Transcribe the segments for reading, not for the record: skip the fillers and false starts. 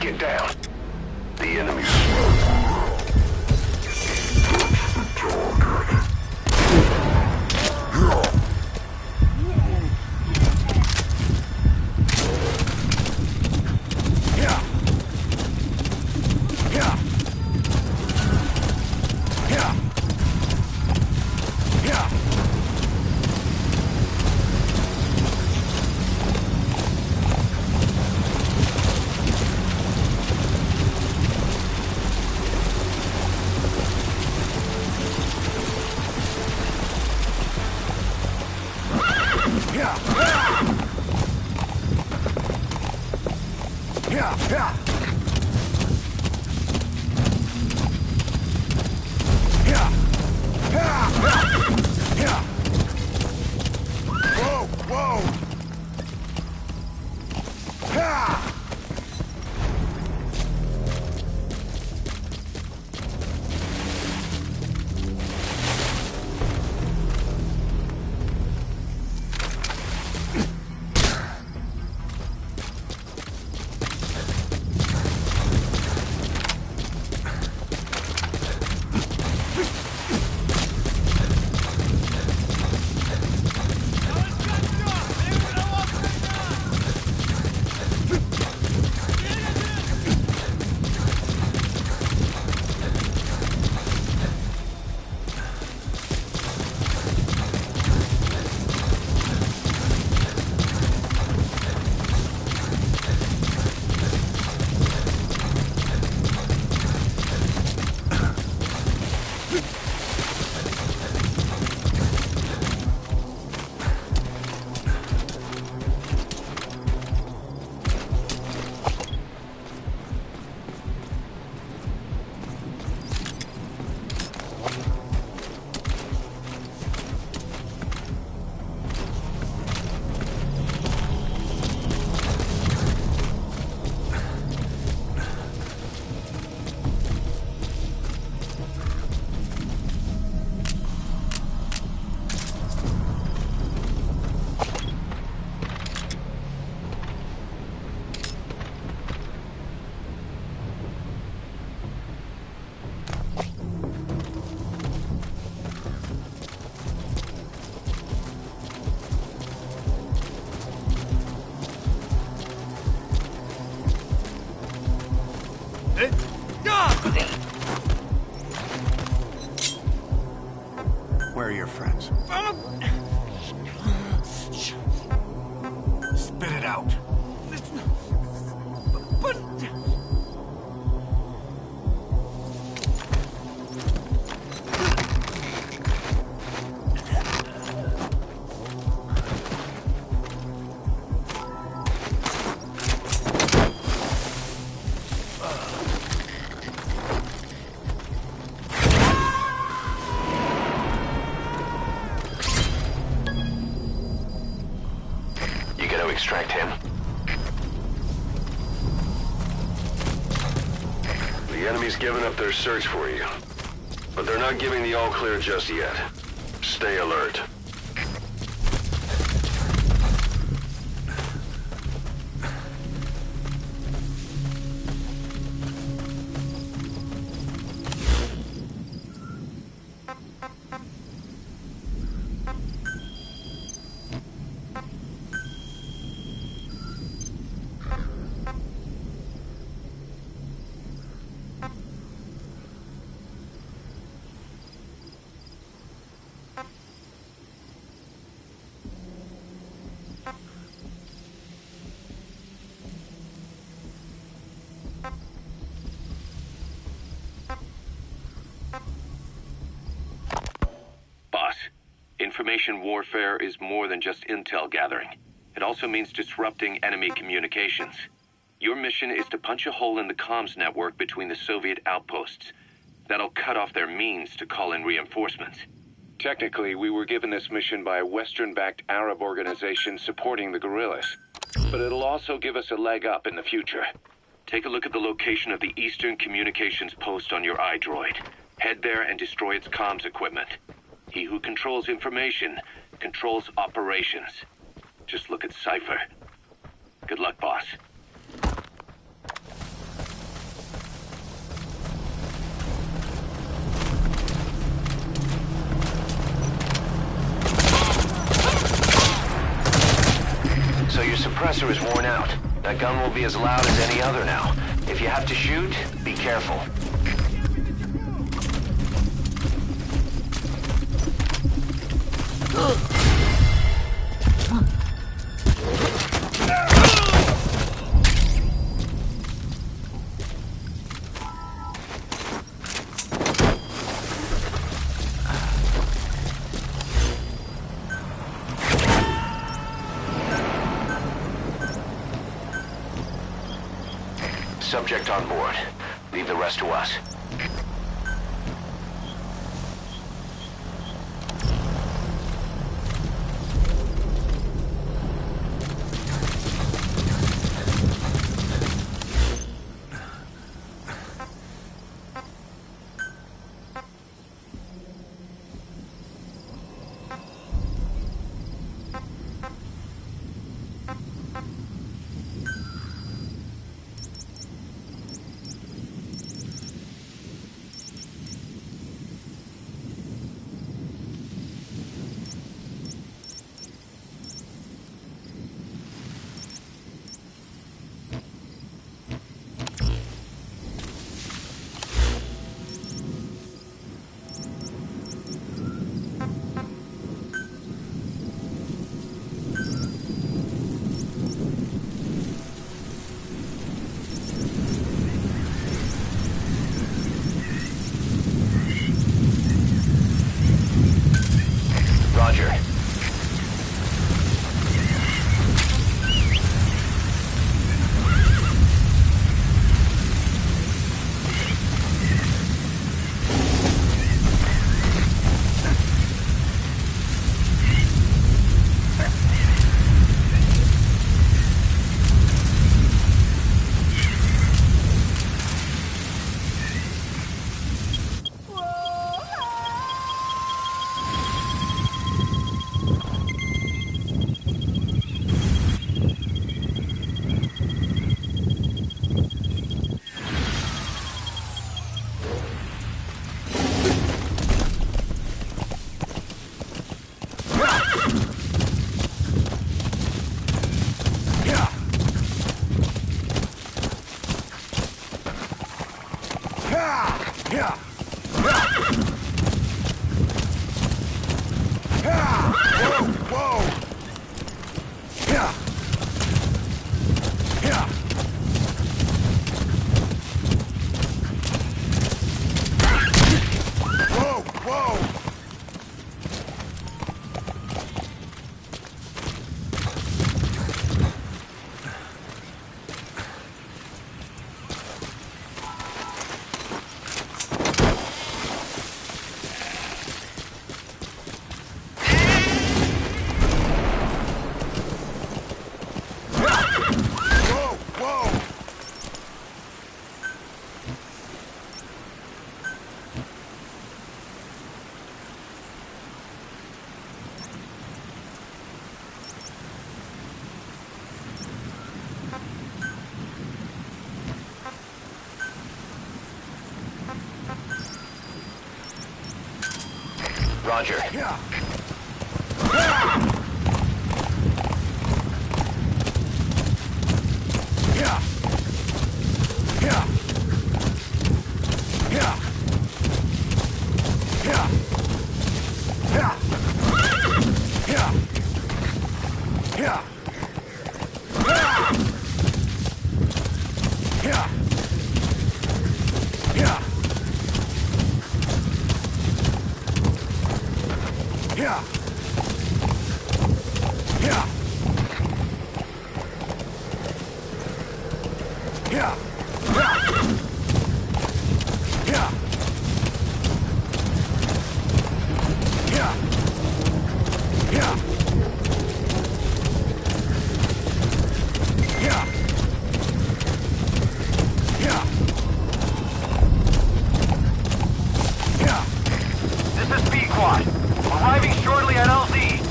get down. The enemy's slow. Where are your friends? Spit it out. Extract him. The enemy's given up their search for you, but they're not giving the all-clear just yet. Stay alert. Information warfare is more than just intel gathering. It also means disrupting enemy communications. Your mission is to punch a hole in the comms network between the Soviet outposts. That'll cut off their means to call in reinforcements. Technically, we were given this mission by a Western-backed Arab organization supporting the guerrillas. But it'll also give us a leg up in the future. Take a look at the location of the Eastern Communications Post on your iDroid. Head there and destroy its comms equipment. He who controls information controls operations. Just look at Cypher. Good luck, boss. suppressor is worn out. That gun will be as loud as any other now. If you have to shoot, be careful. Subject on board. Leave the rest to us. Roger. Roger. Yeah. Arriving shortly at LZ.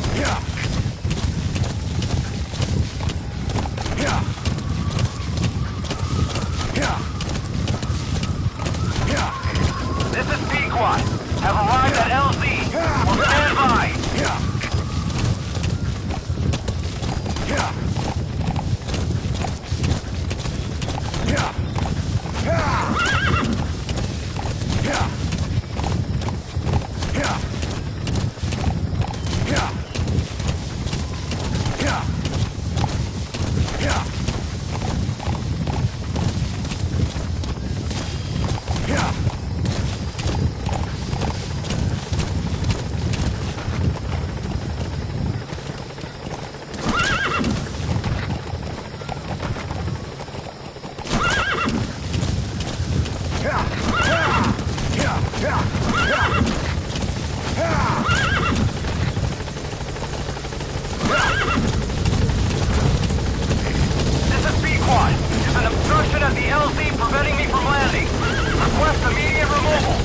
This is B-Quad. There's an obstruction at the LZ preventing me from landing. Request immediate removal.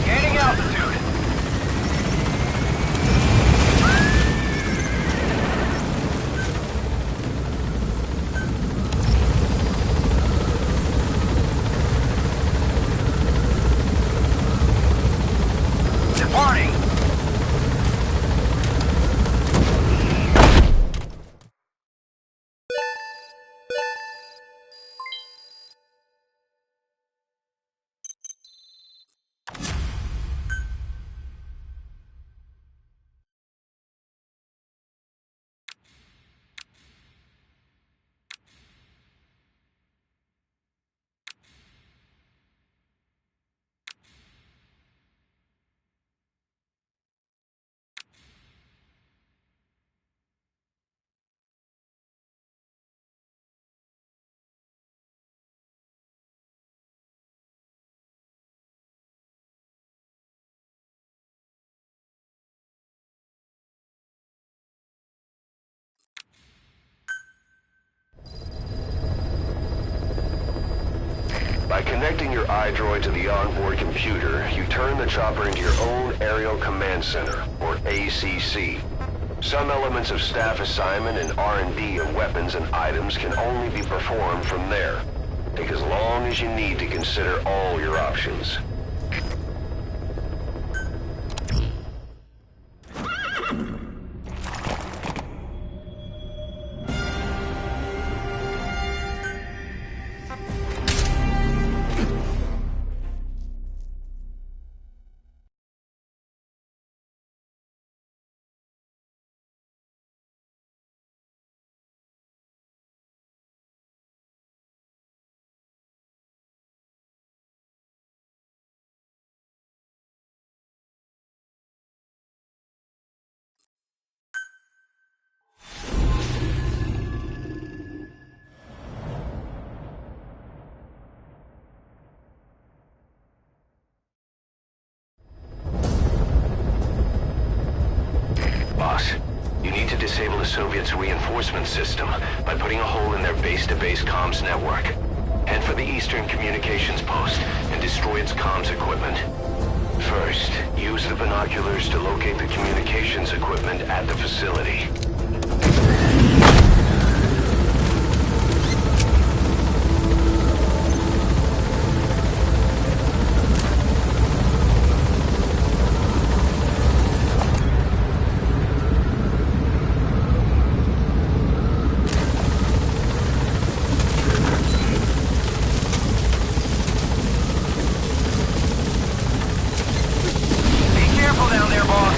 Gaining altitude. Departing. By connecting your iDroid to the onboard computer, you turn the chopper into your own Aerial Command Center, or ACC. Some elements of staff assignment and R&D of weapons and items can only be performed from there. Take as long as you need to consider all your options. Boss, you need to disable the Soviets' reinforcement system by putting a hole in their base-to-base comms network. Head for the Eastern Communications Post and destroy its comms equipment. First, use the binoculars to locate the communications equipment at the facility. Be careful down there, boss.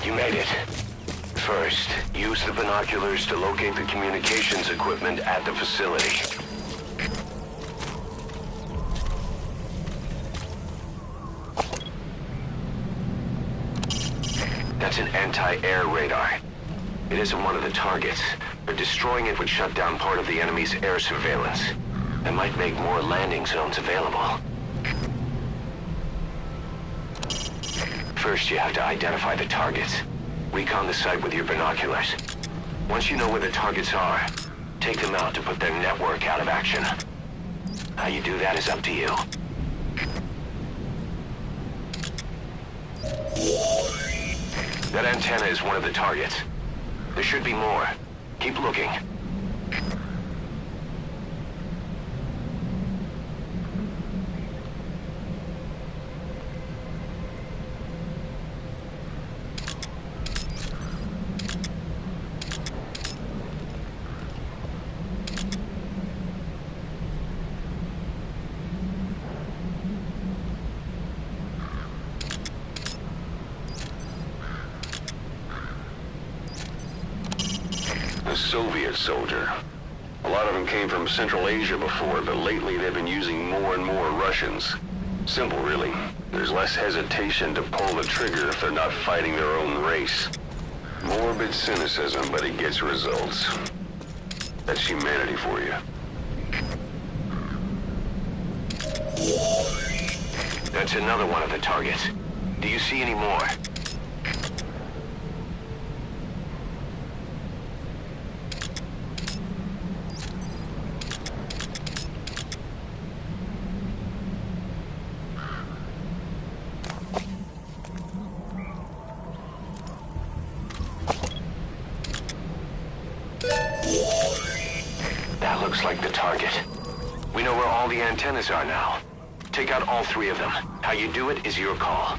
You made it. First, use the binoculars to locate the communications equipment at the facility. That's an anti-air radar. It isn't one of the targets, but destroying it would shut down part of the enemy's air surveillance. That might make more landing zones available. First, you have to identify the targets. Recon the site with your binoculars. Once you know where the targets are, take them out to put their network out of action. How you do that is up to you. That antenna is one of the targets. There should be more. Keep looking. A Soviet soldier. A lot of them came from Central Asia before, but lately they've been using more and more Russians. Simple, really. There's less hesitation to pull the trigger if they're not fighting their own race. Morbid cynicism, but it gets results. That's humanity for you. That's another one of the targets. Do you see any more? That looks like the target. We know where all the antennas are now. Take out all three of them. How you do it is your call.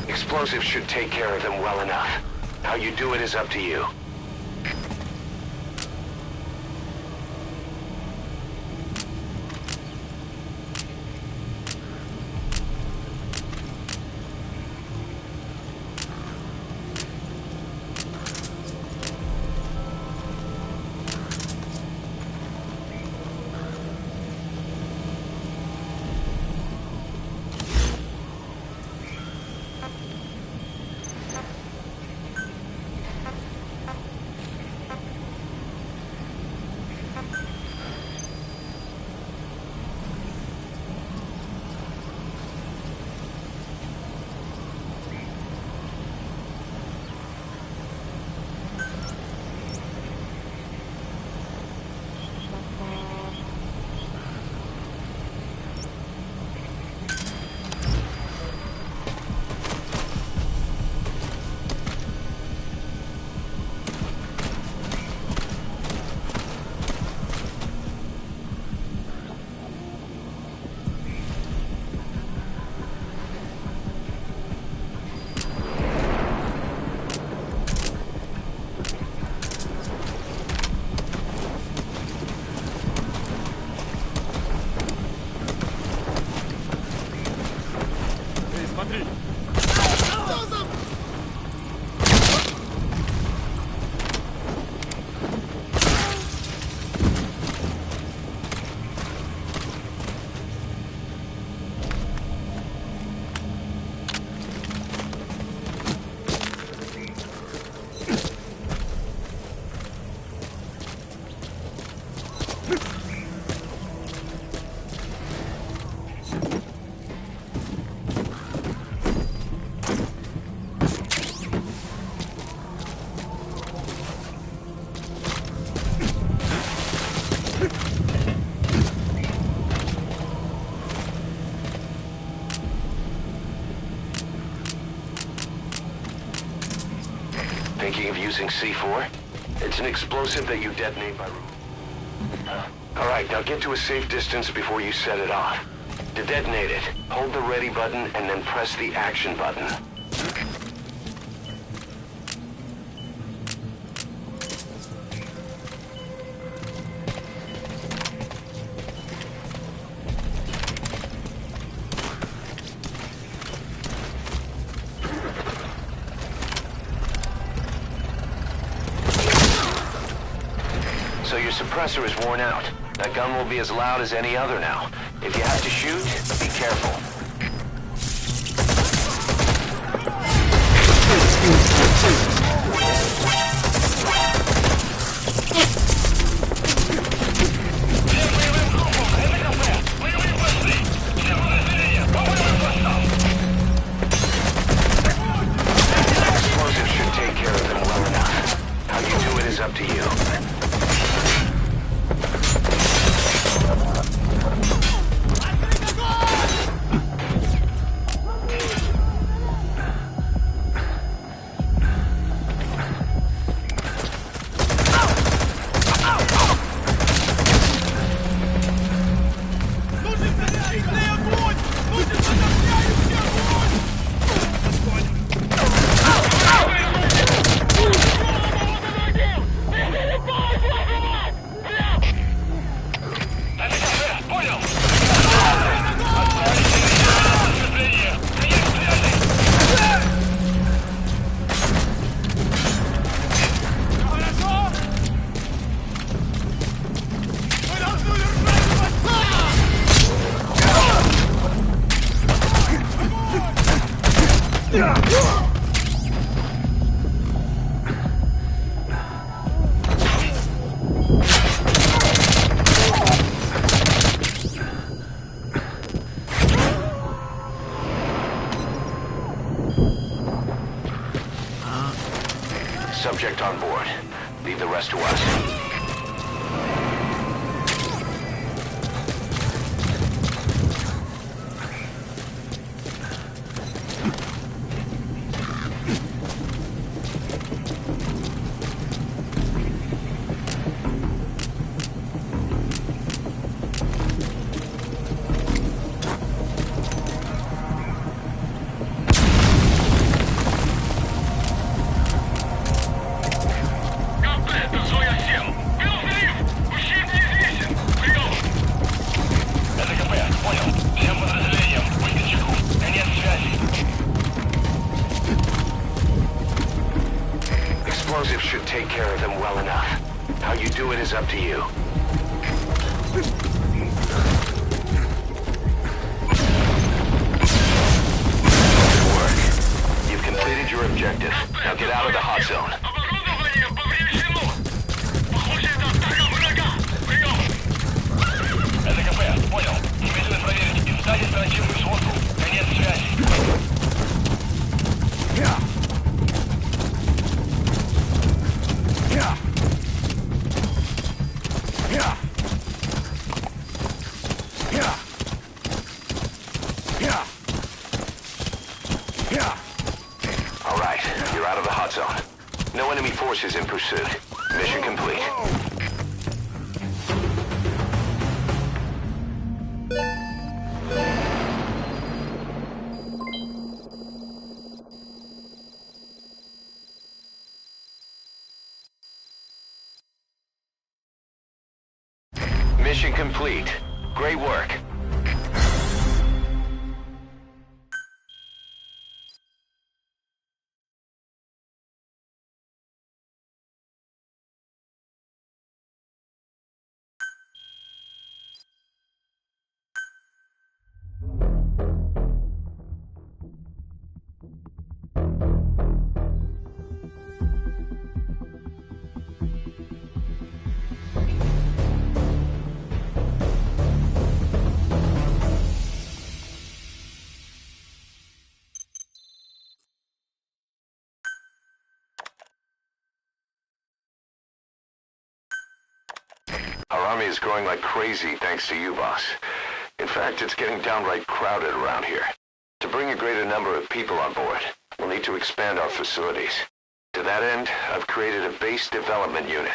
Explosives should take care of them well enough. How you do it is up to you. Thinking of using C4? It's an explosive that you detonate by... All right, now get to a safe distance before you set it off. To detonate it, hold the ready button and then press the action button. So your suppressor is worn out. That gun will be as loud as any other now. If you have to shoot, be careful. Explosives should take care of them well enough. How you do it is up to you. Subject on board. Leave the rest to us. Explosives should take care of them well enough. How you do it is up to you. Good work. You've completed your objective. Now get out of the hot zone. All right, you're out of the hot zone. No enemy forces in pursuit. Mission complete. Mission complete. Great work. Our army is growing like crazy thanks to you, boss. In fact, it's getting downright crowded around here. To bring a greater number of people on board, we'll need to expand our facilities. To that end, I've created a base development unit.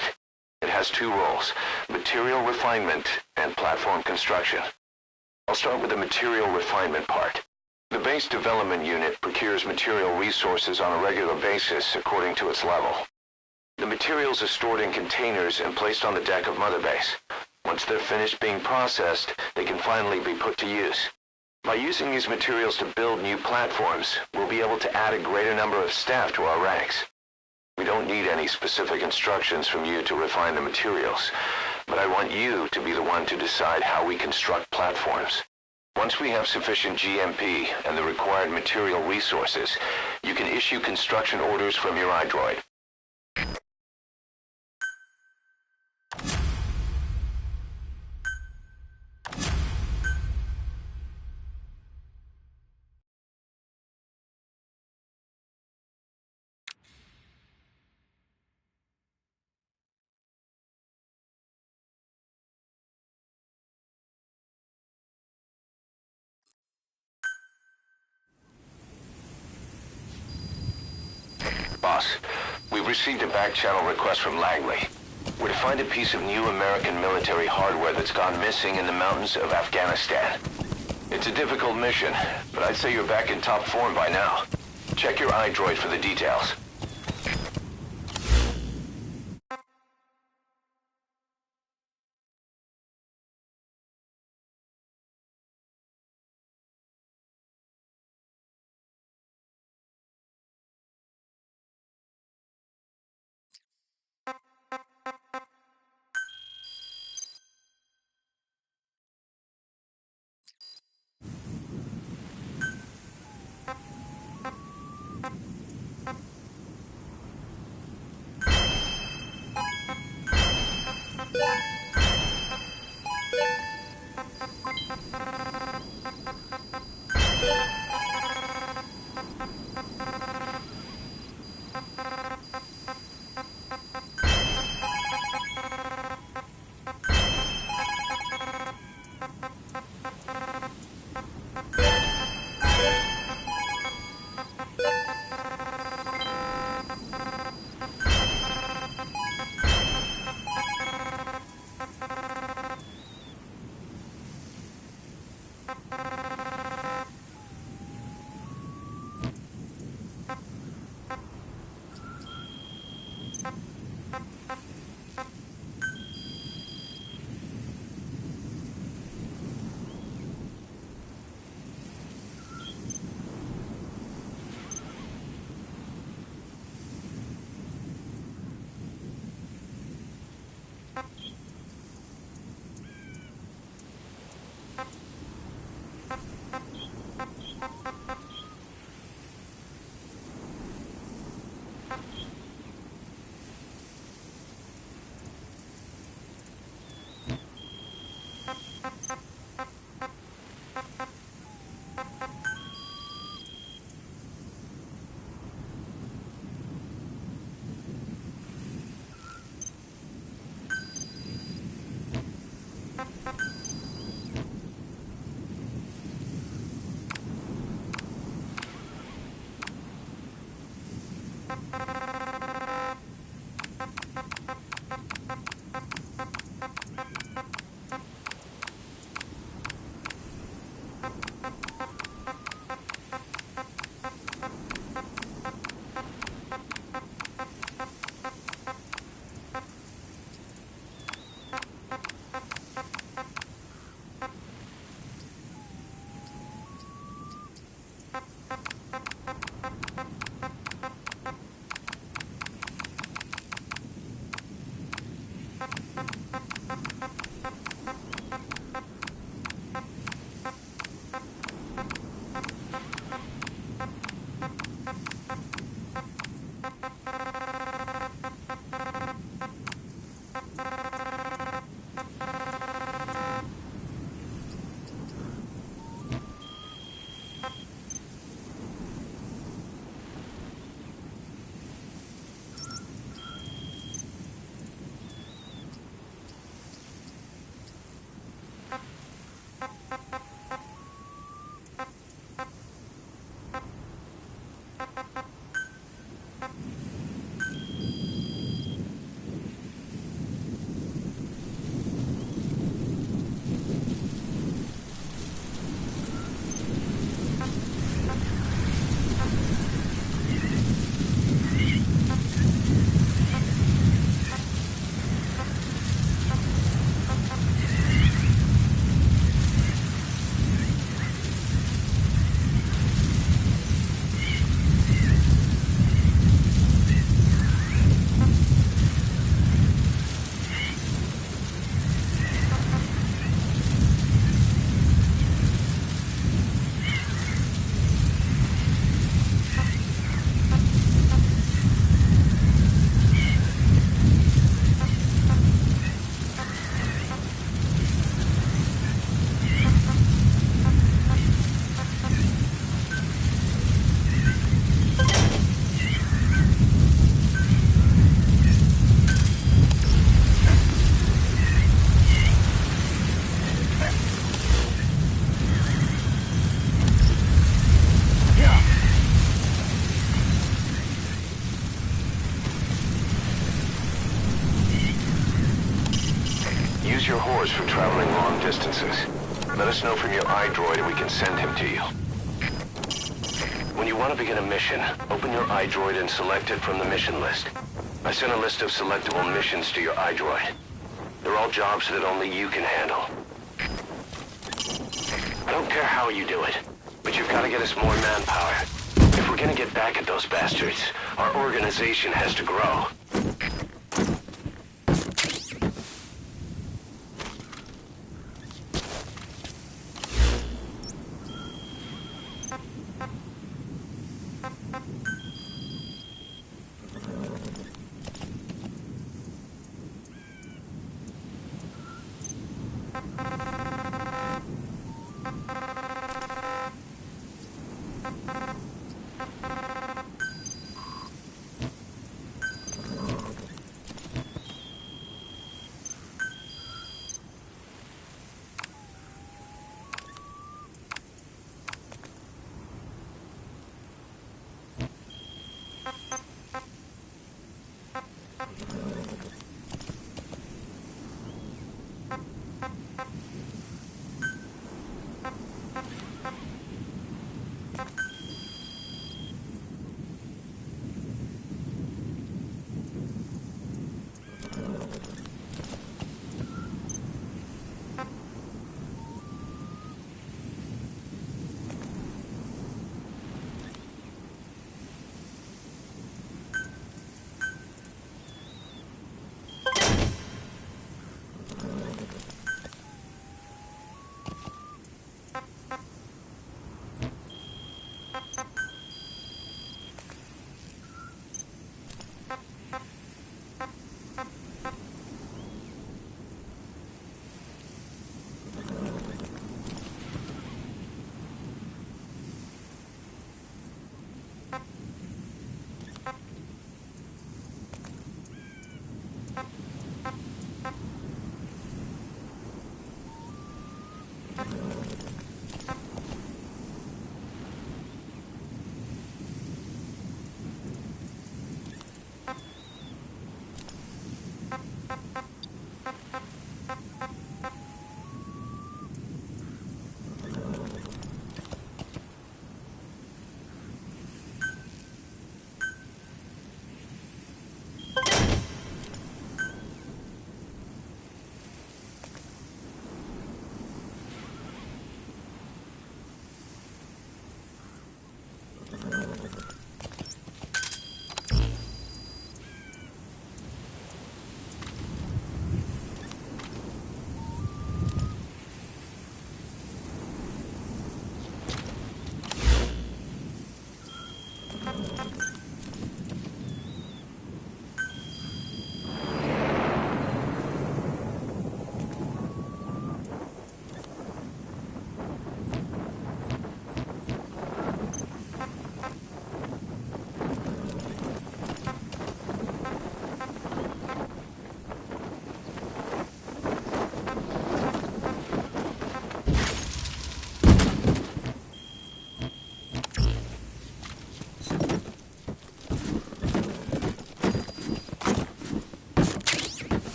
It has two roles, material refinement and platform construction. I'll start with the material refinement part. The base development unit procures material resources on a regular basis according to its level. The materials are stored in containers and placed on the deck of Mother Base. Once they're finished being processed, they can finally be put to use. By using these materials to build new platforms, we'll be able to add a greater number of staff to our ranks. We don't need any specific instructions from you to refine the materials, but I want you to be the one to decide how we construct platforms. Once we have sufficient GMP and the required material resources, you can issue construction orders from your iDroid. Boss, we've received a back-channel request from Langley. We're to find a piece of new American military hardware that's gone missing in the mountains of Afghanistan. It's a difficult mission, but I'd say you're back in top form by now. Check your iDroid for the details. Use your horse for traveling long distances. Let us know from your iDroid and we can send him to you. When you want to begin a mission, open your iDroid and select it from the mission list. I sent a list of selectable missions to your iDroid. They're all jobs that only you can handle. I don't care how you do it, but you've got to get us more manpower. If we're gonna get back at those bastards, our organization has to grow.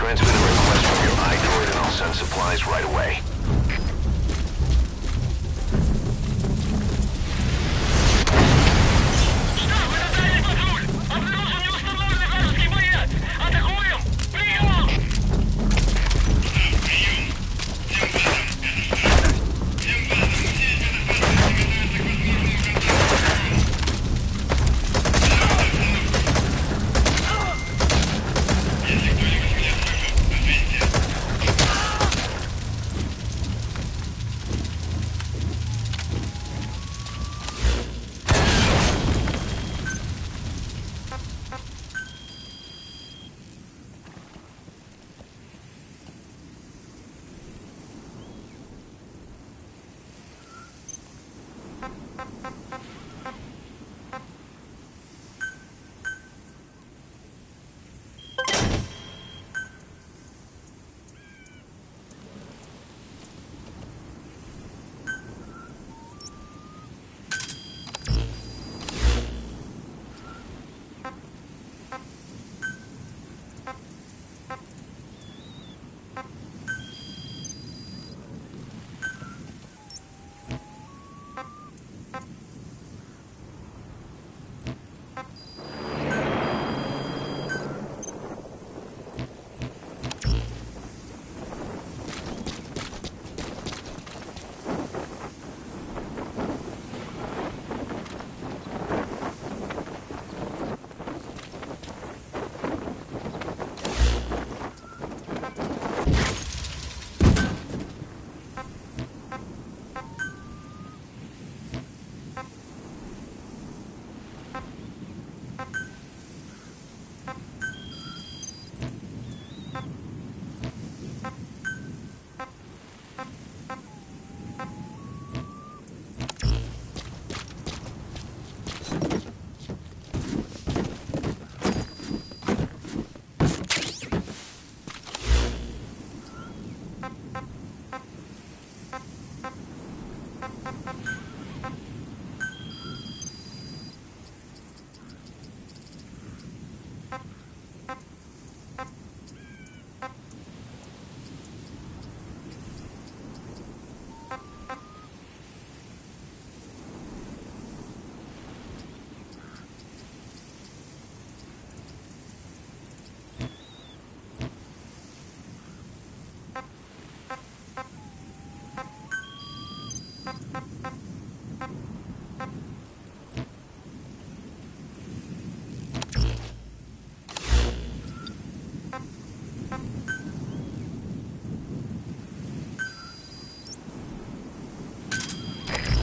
Transmit a request from your iDroid and I'll send supplies right away.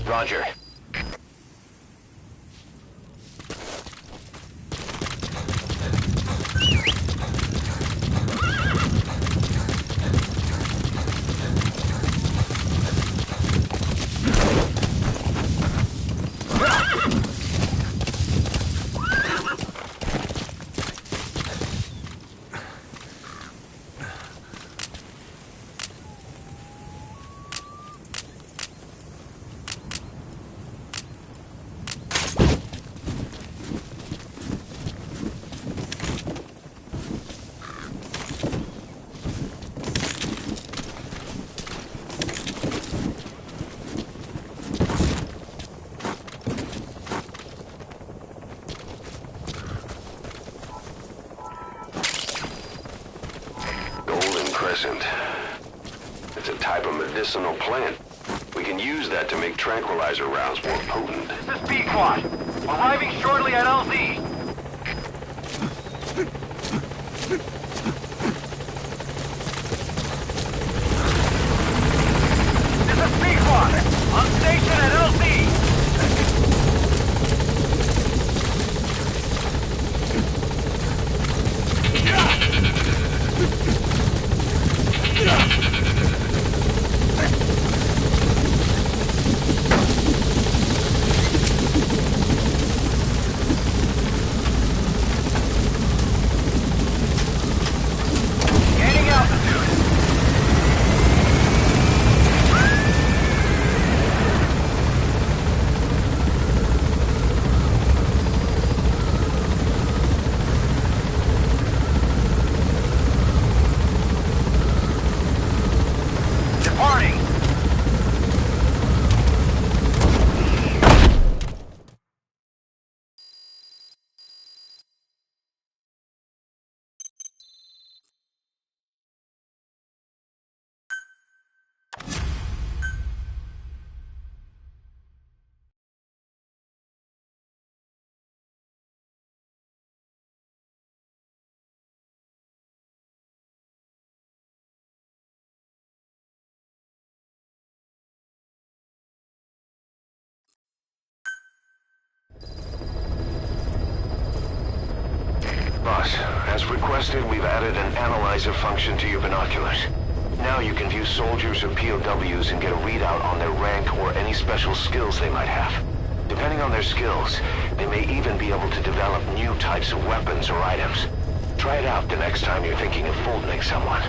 Roger. It's a type of medicinal plant. We can use that to make tranquilizer rounds more potent. This is B-Quad. Arriving shortly at LZ. This is B-Quad. On station at LZ. requested, we've added an analyzer function to your binoculars. Now you can view soldiers or POWs and get a readout on their rank or any special skills they might have. Depending on their skills, they may even be able to develop new types of weapons or items. Try it out the next time you're thinking of folding someone.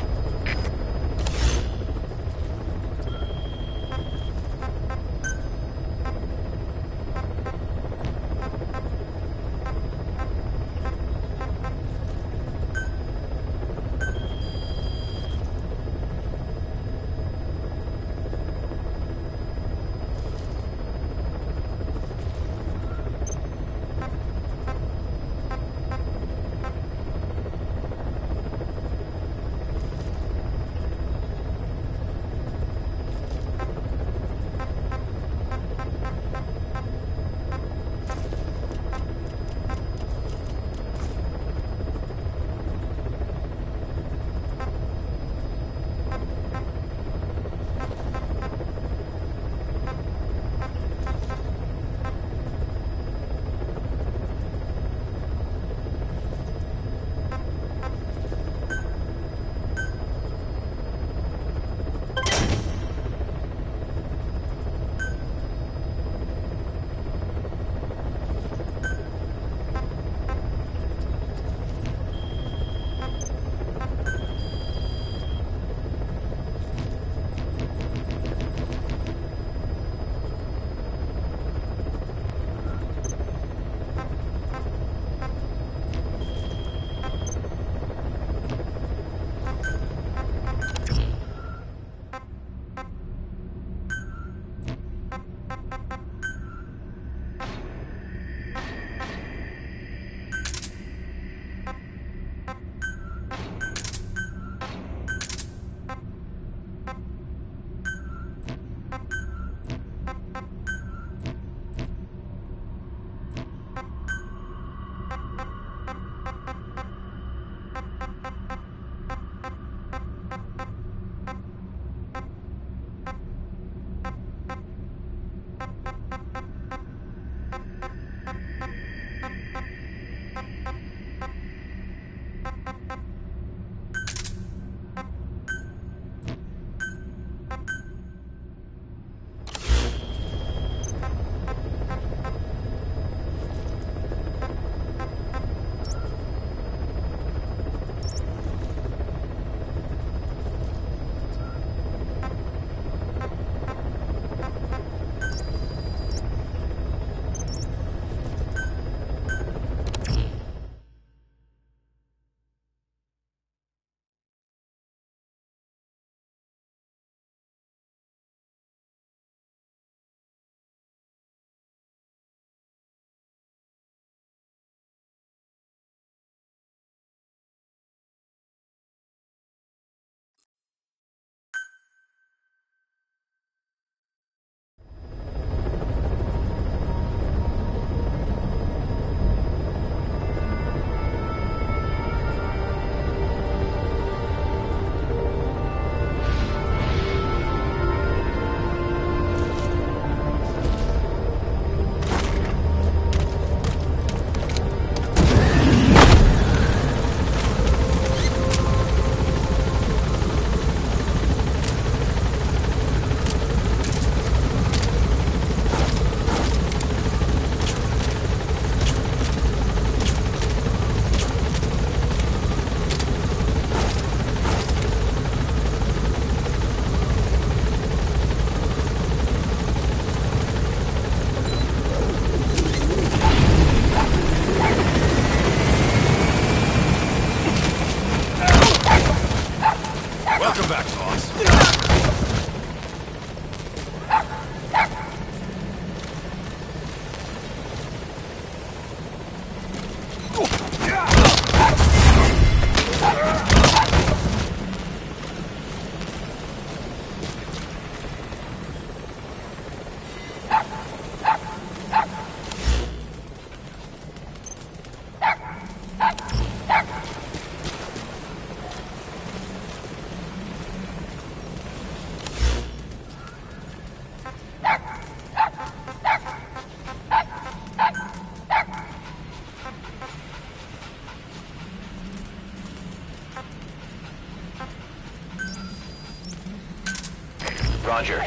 Roger.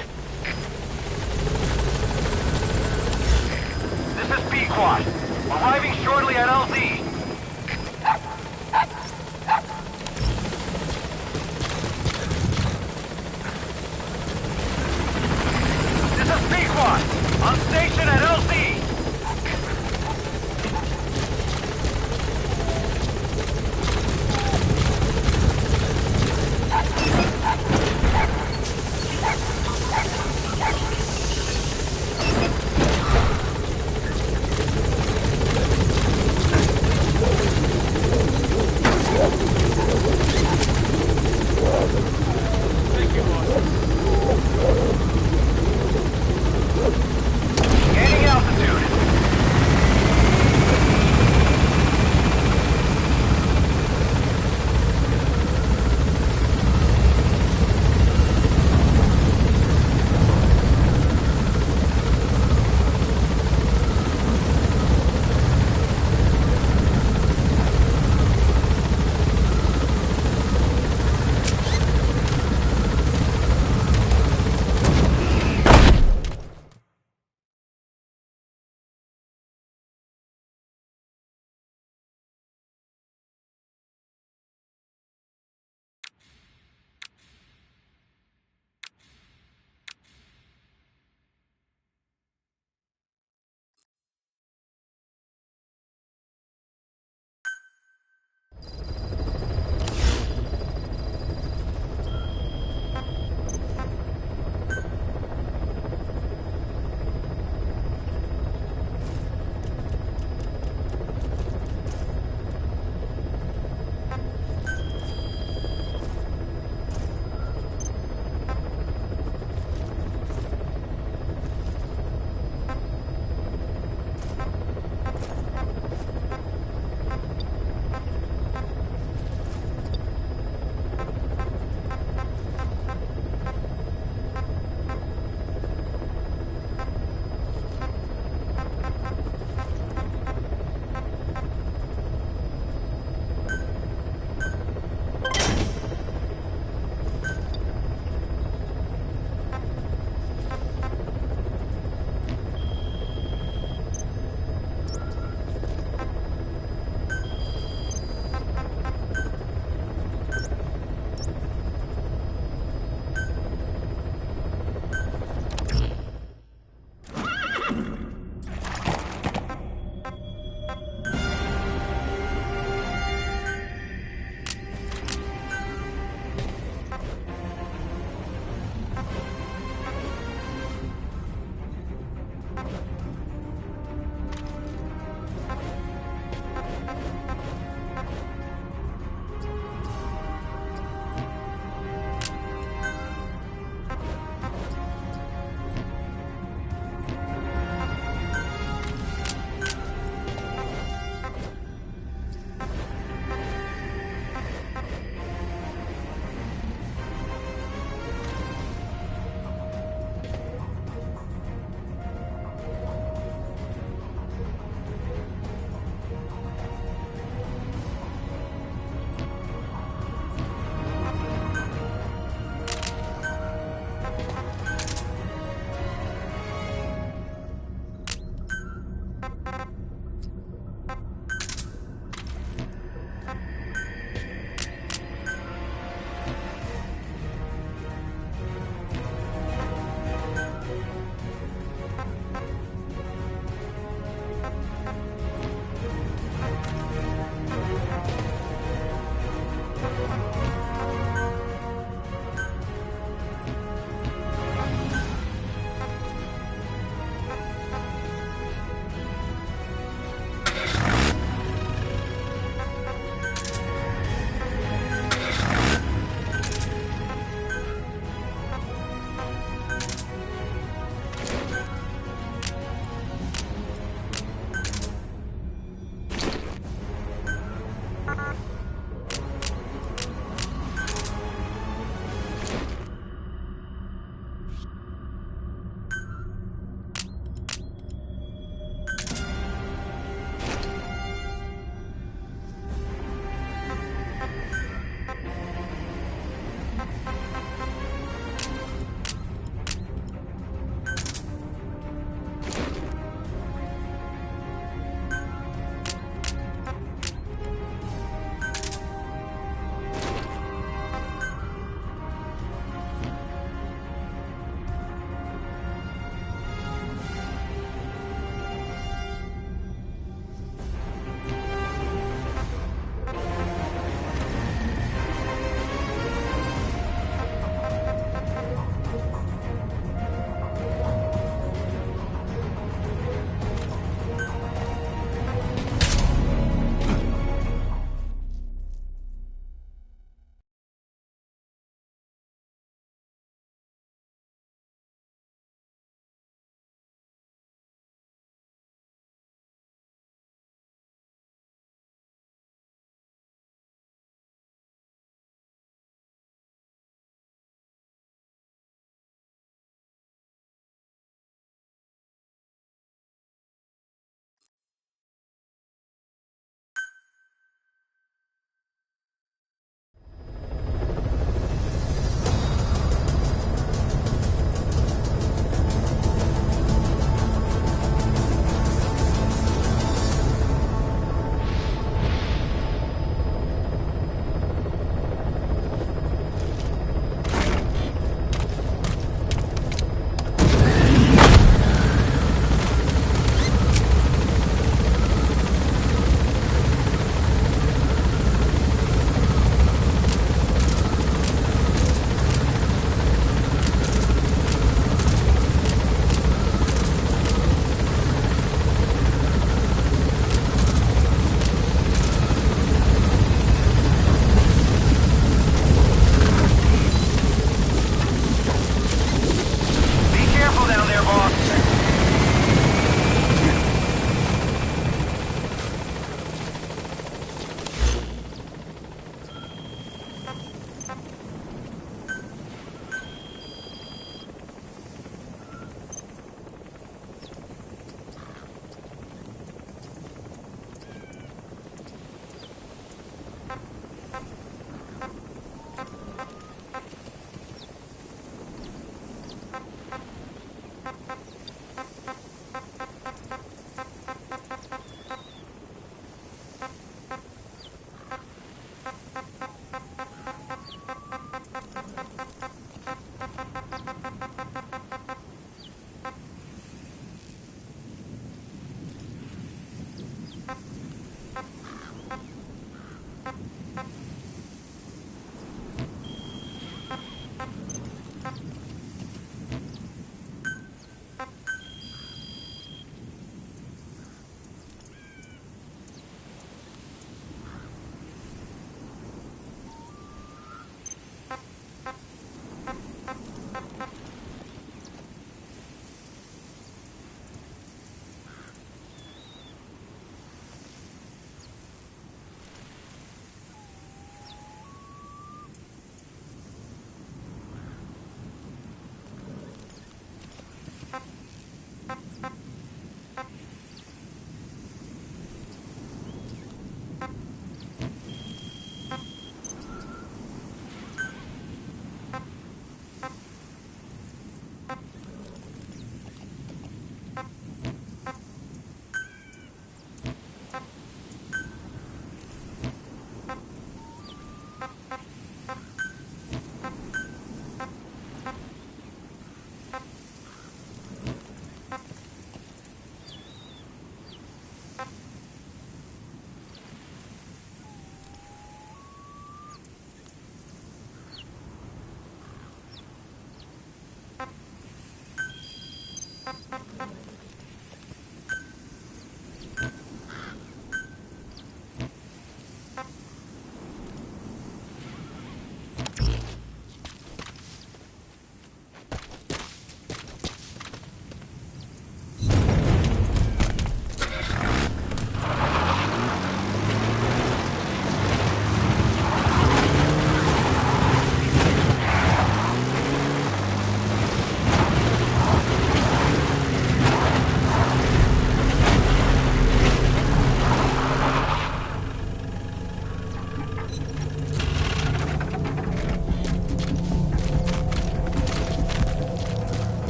This is Pequod. Arriving shortly at LZ. This is Pequod. On station at LZ.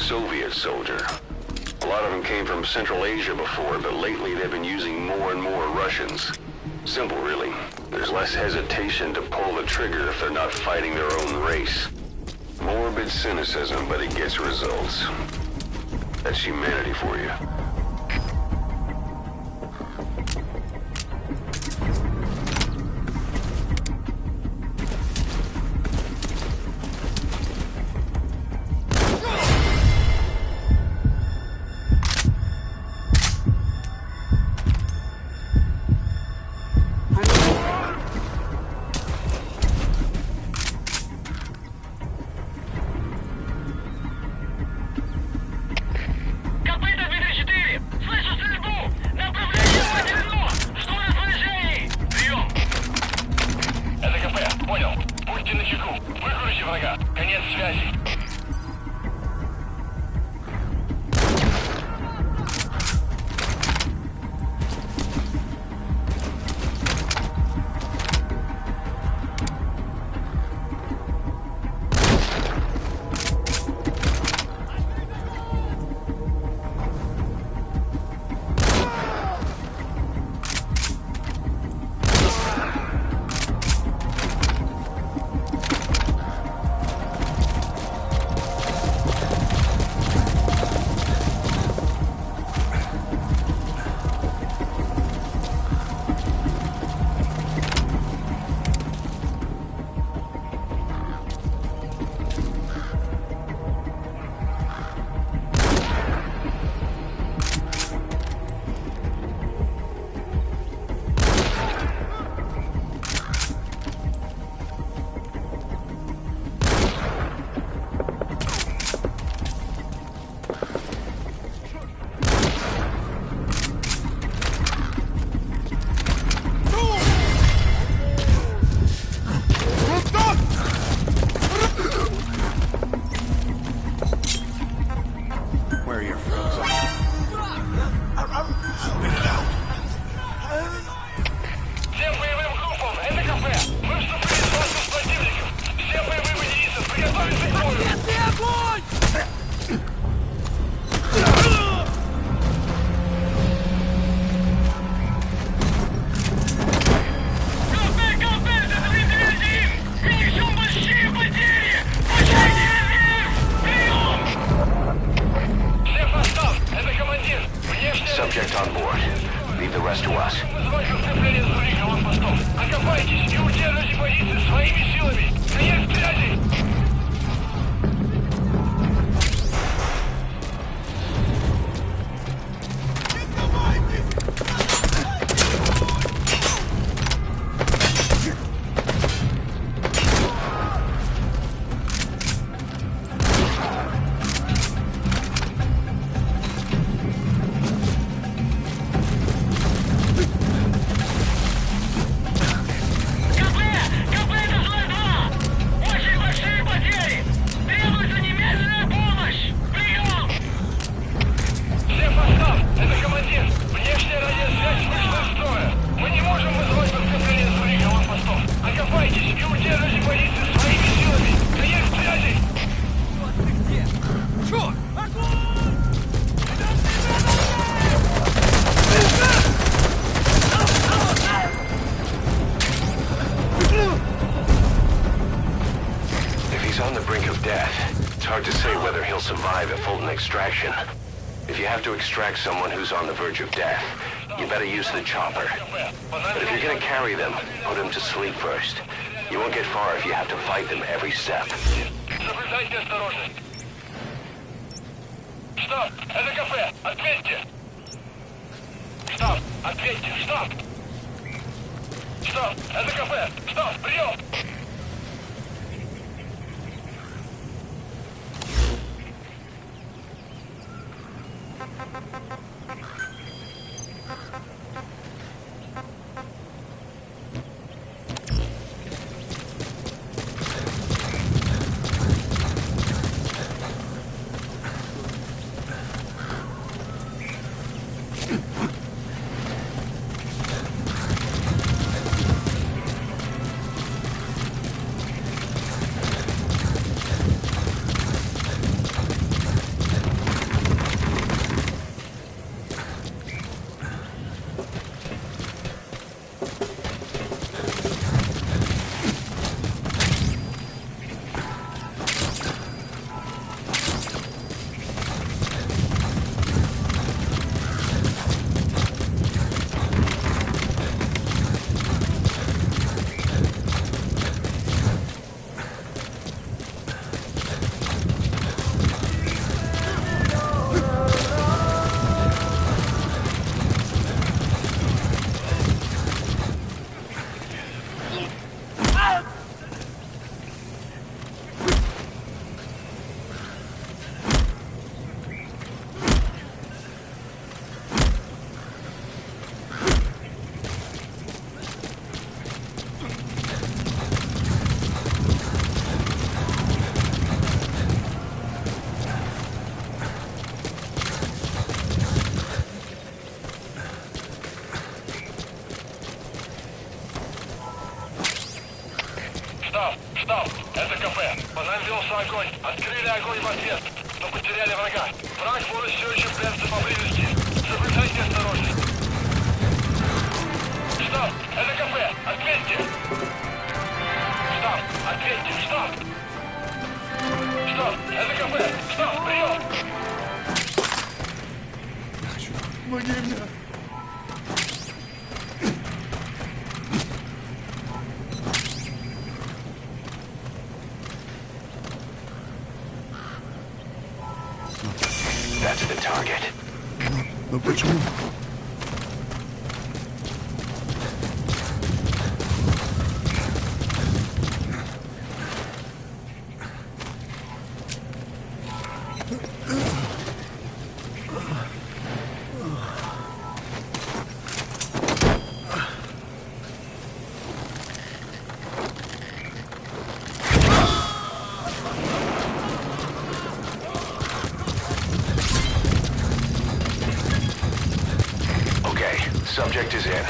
Soviet soldier. A lot of them came from Central Asia before, but lately they've been using more and more Russians. Simple, really. There's less hesitation to pull the trigger if they're not fighting their own race. Morbid cynicism, but it gets results. That's humanity for you. Subject on board. Leave the rest to us. Окопайтесь и удержите позиции своими силами. Конец связи! Extraction. If you have to extract someone who's on the verge of death, you better use the chopper. But if you're gonna carry them, put them to sleep first. You won't get far if you have to fight them every step. Соблюдайте осторожность. Штаб, это кафе. Ответьте. Штаб, ответьте. Штаб. Штаб, это кафе. Штаб, прием. Нам велся огонь. Открыли огонь в ответ, но потеряли врага. Враг может все еще прятаться поблизости. Соблюдайте осторожность. Штаб, это кафе. Ответьте. Штаб, ответьте. Штаб. Штаб, это кафе. Штаб, прием. Помоги мне. That's the target. Но почему? Subject is in.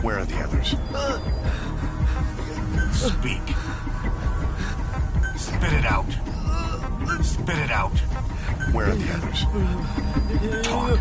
Where are the others? Speak. Spit it out. Spit it out. Where are the others? Talk.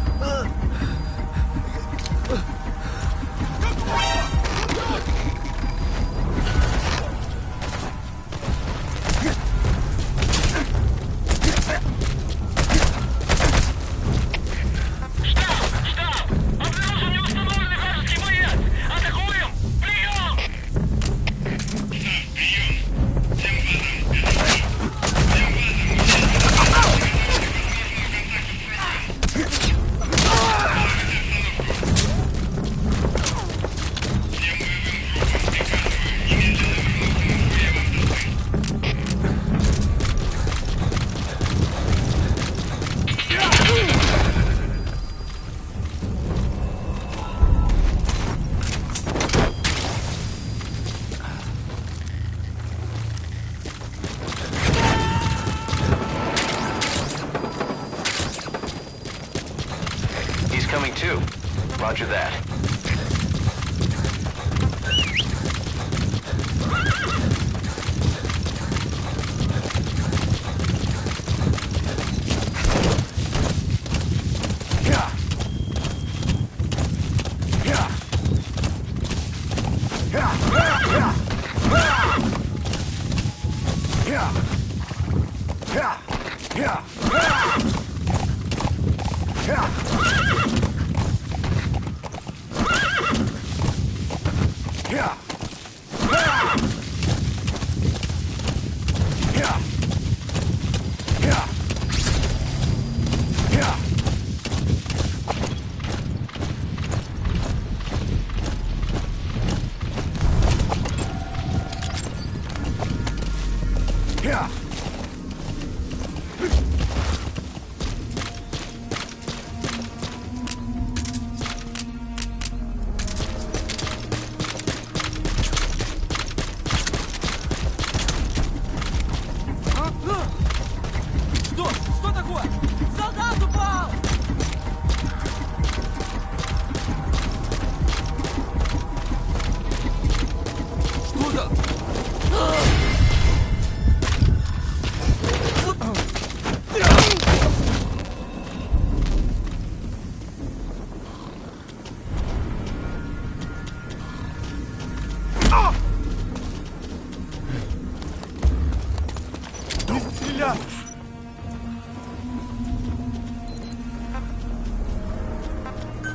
Coming too. Roger that.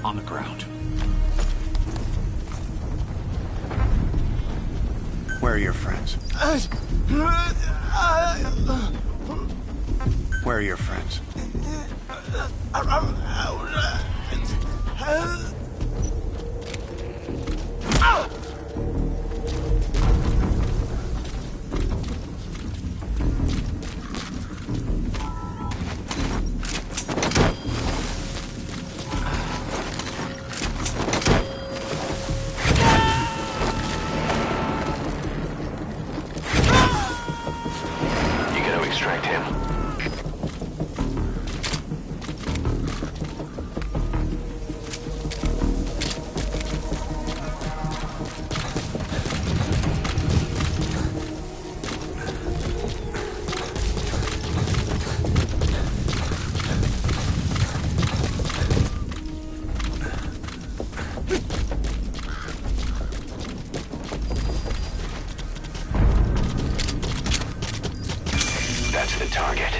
On the ground. Where are your friends? Where are your friends? Extract him. That's the target.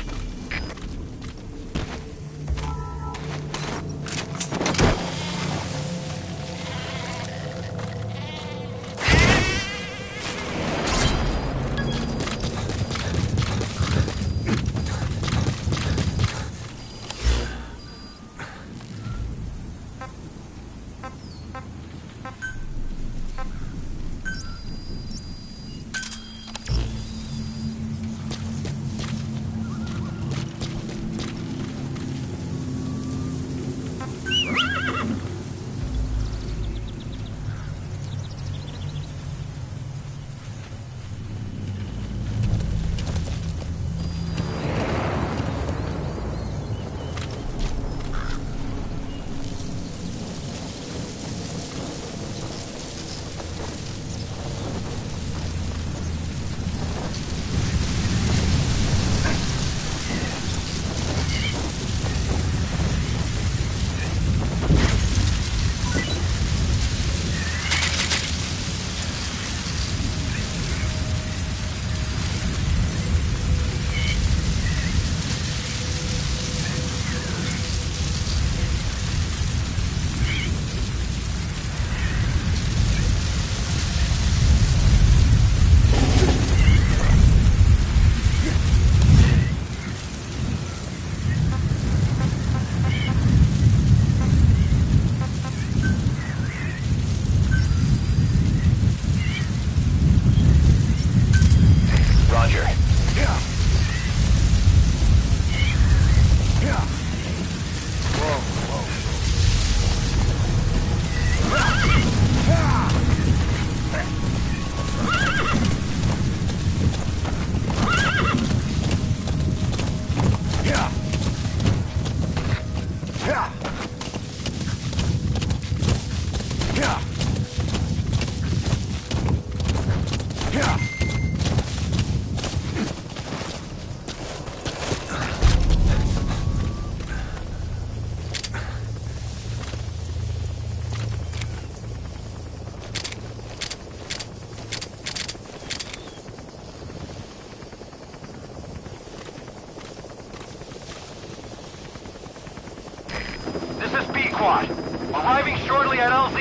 Squad. Arriving shortly at LZ.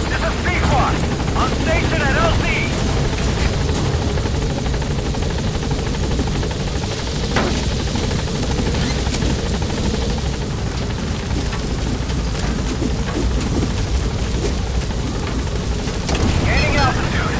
This is C Squad. On station at LZ. Gaining altitude.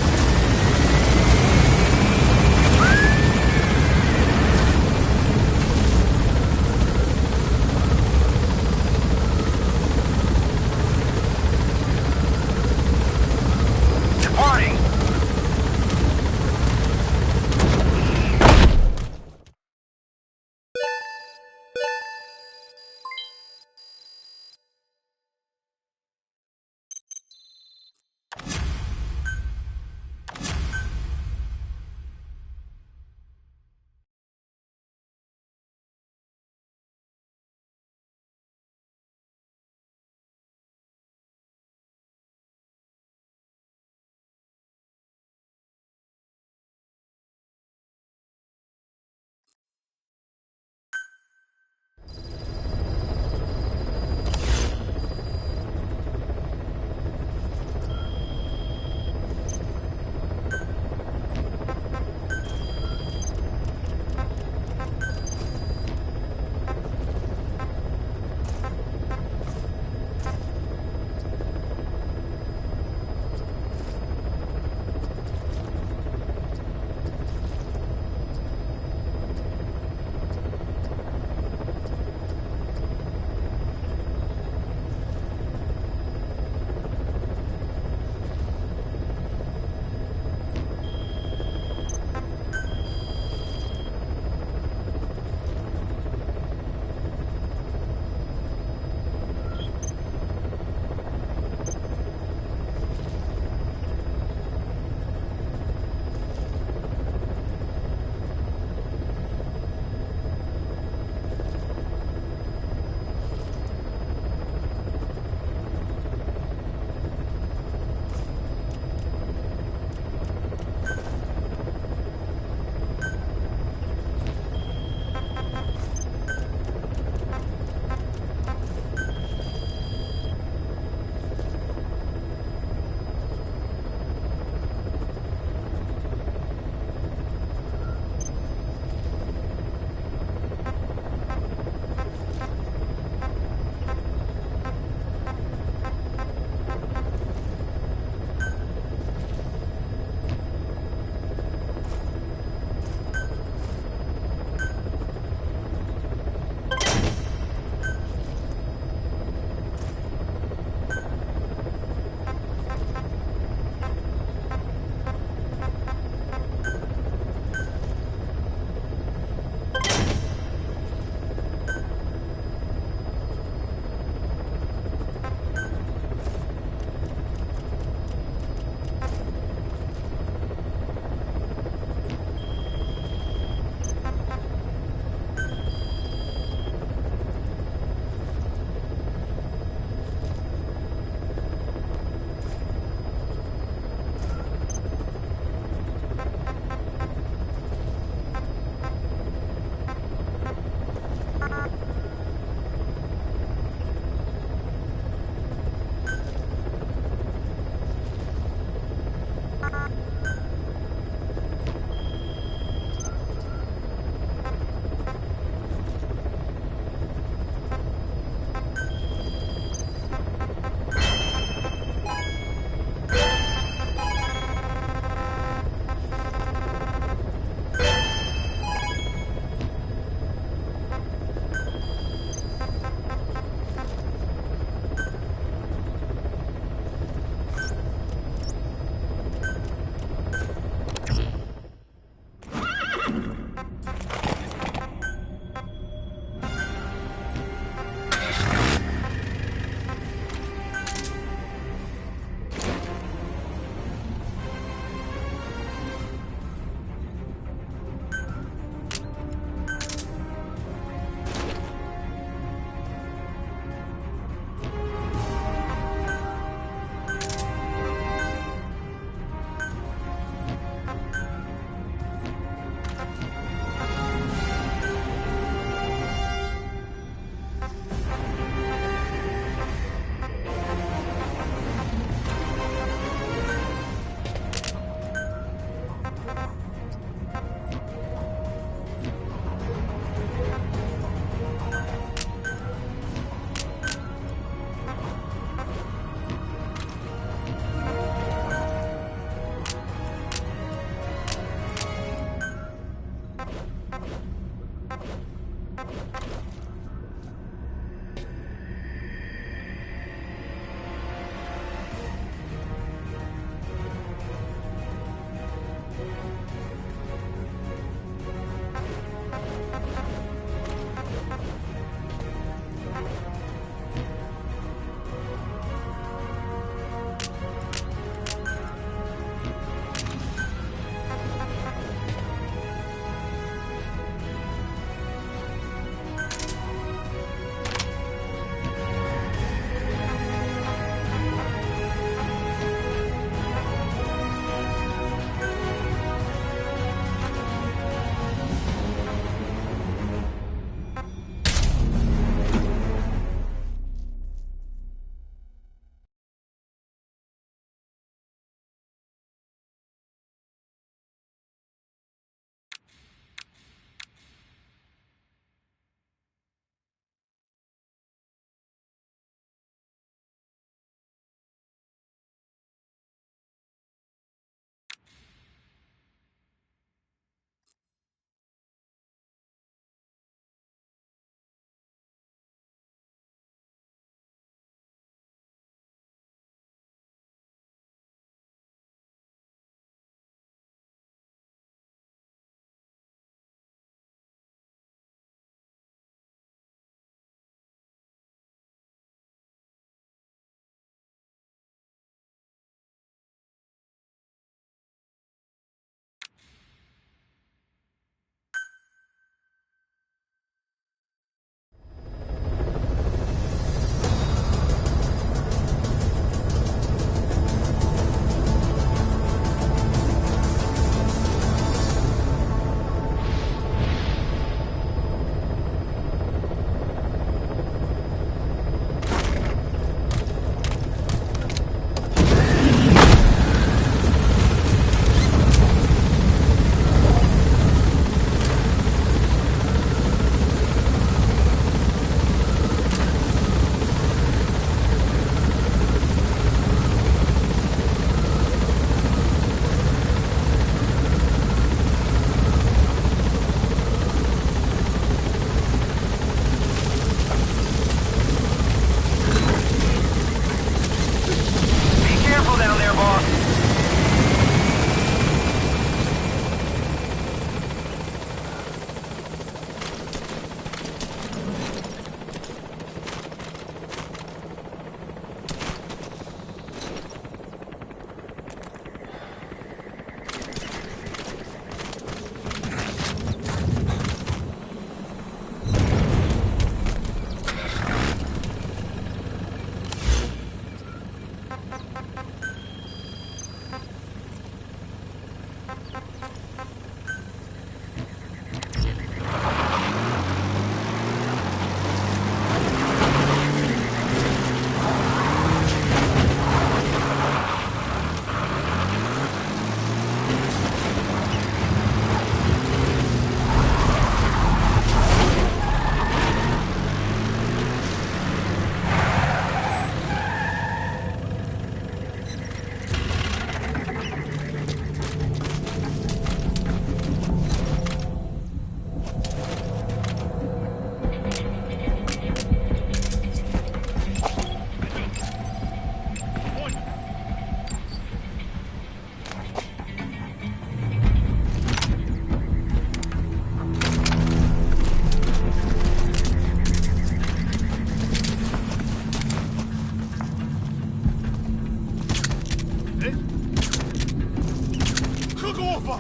Какого?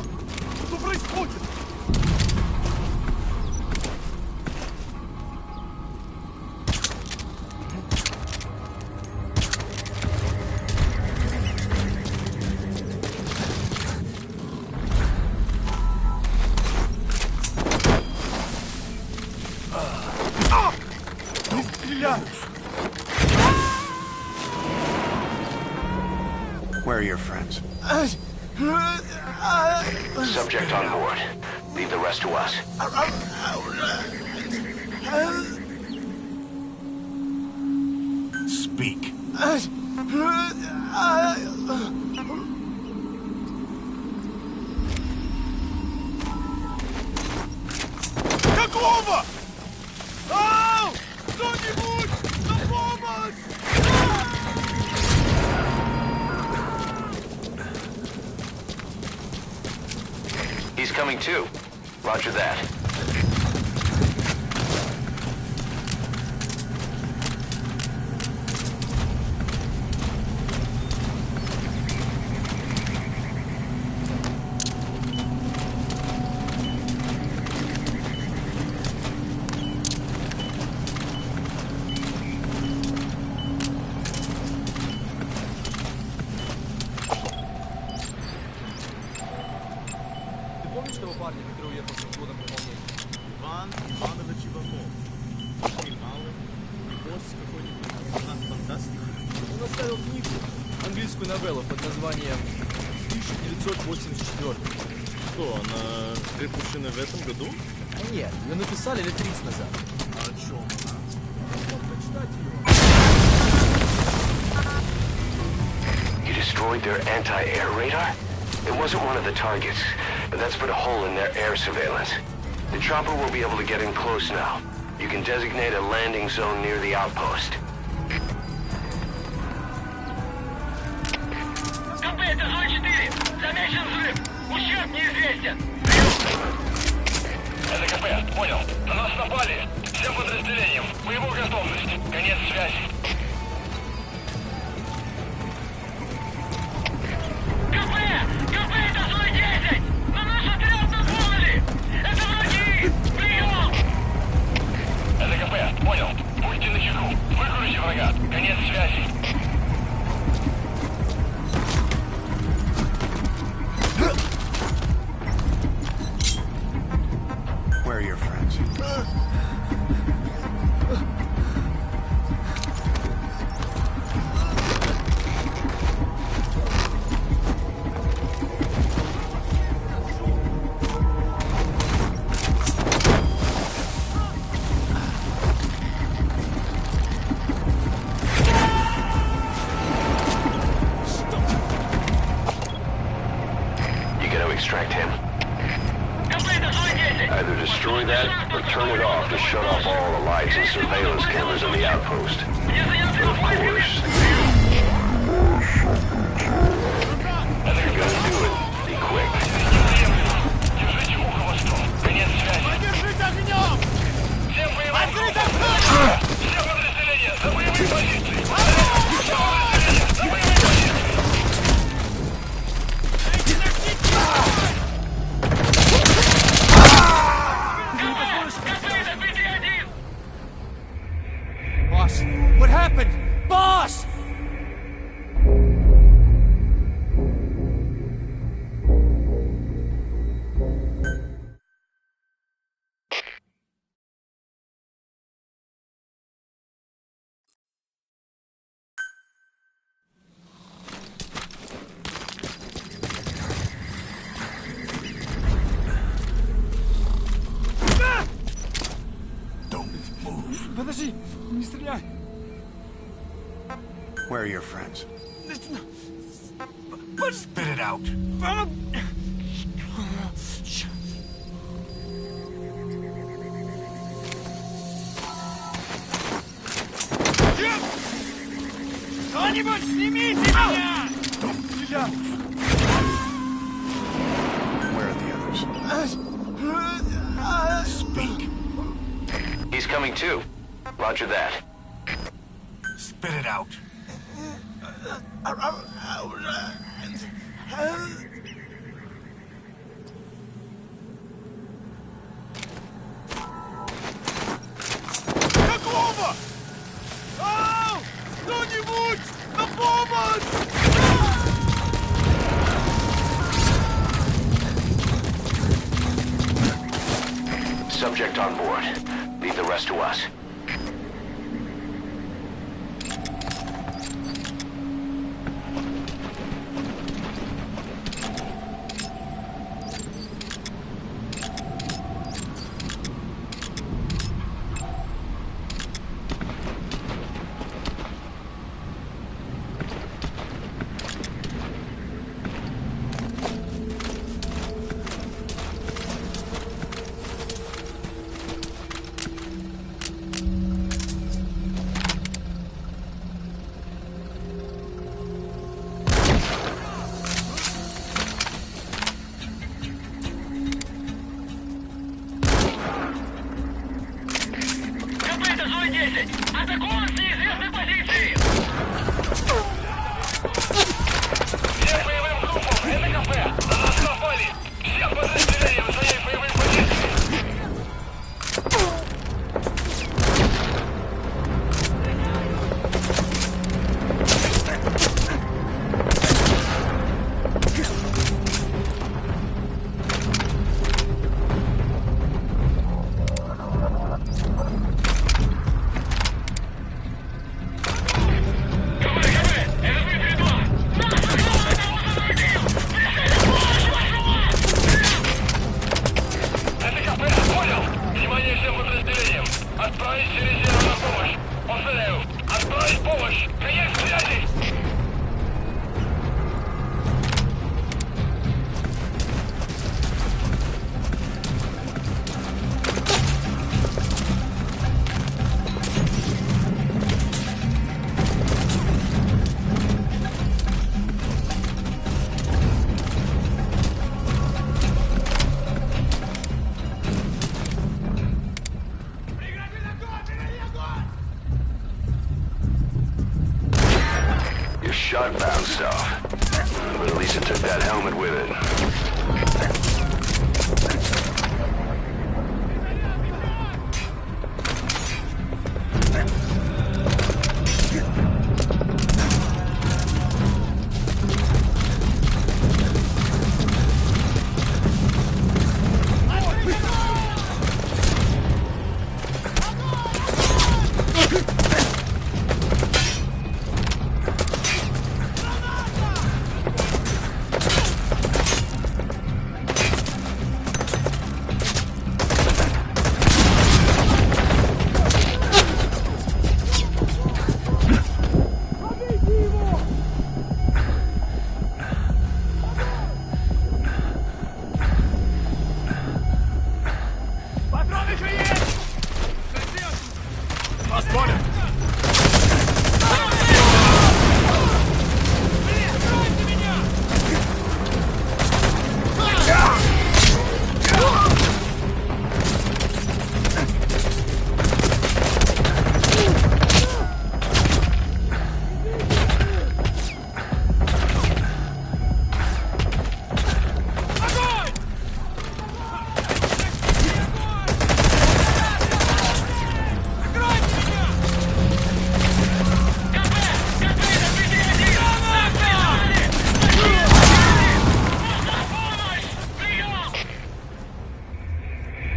Что происходит? Не стреляй! Where are your friends? Subject on board. Leave the rest to us. Speak. Какого? Ау! Кто-нибудь! На помощь! He's coming too. Roger that. Помнишь того парня, который уехал с взводом пополнения? Иван Иванович Иванов. Снималы. Босс какой-нибудь. Фантастик. Он оставил книгу, английскую новеллу под названием 1984. Что, она выпущена в этом году? Нет, ее написали лет 30 назад. А о чем она? Мог прочитать ее. You destroyed their anti-air radar? It wasn't one of the targets. That's put a hole in their air surveillance. The chopper will be able to get in close now. You can designate a landing zone near the outpost. КП, это зона 4. Замечен взрыв. Ущерб неизвестен. Это КП, понял. На нас напали. Всем подразделениям. Боевую готовность. Конец связи. КП! КП, это зона 10! На наш отряд напали! Это враги! Прием! Это КП, понял. Будьте начеку. Выкройте врага. Конец связи. Where are your friends? You gotta extract him. КП, это зона 10! Either destroy that or turn it off to shut off all the lights and surveillance cameras in the outpost. Я занял Of course, if you're gonna do it, be quick. Держите ухо восток. Конец связи. Подержите огнем! Всем боевым Открыть группам! огонь! Все подразделения за боевые позиции! Все подразделения за боевые позиции! КП, это BT-1! Boss, what happened? Boss! are your friends? Spit it out. Кто-нибудь снимите меня! Where are the others? Speak. He's coming too. Roger that. Spit it out. Какого? Ау! Кто-нибудь! На помощь! Subject on board. Leave the rest to us. КП, это Зоя 10! Атакуем с неизвестной позиции! Всем боевым группам, это КП! На нас напали! Всем подразделениям занять боевые позиции! Внимание всем подразделениям! Отправить резервы на помощь! Повторяю, отправить помощь! Конец связи! Your shot bounced off. But at least it took that helmet with it.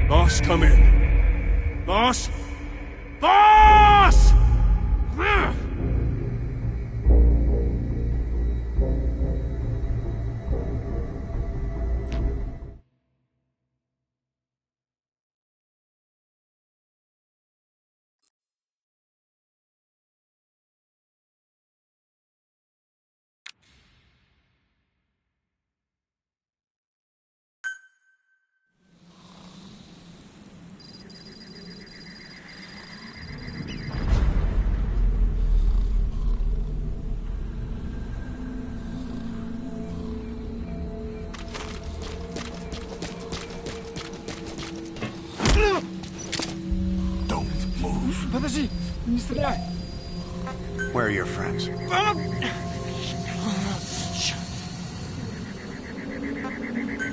Boss, come in. Boss? Boss! Не стреляй! Where are your friends?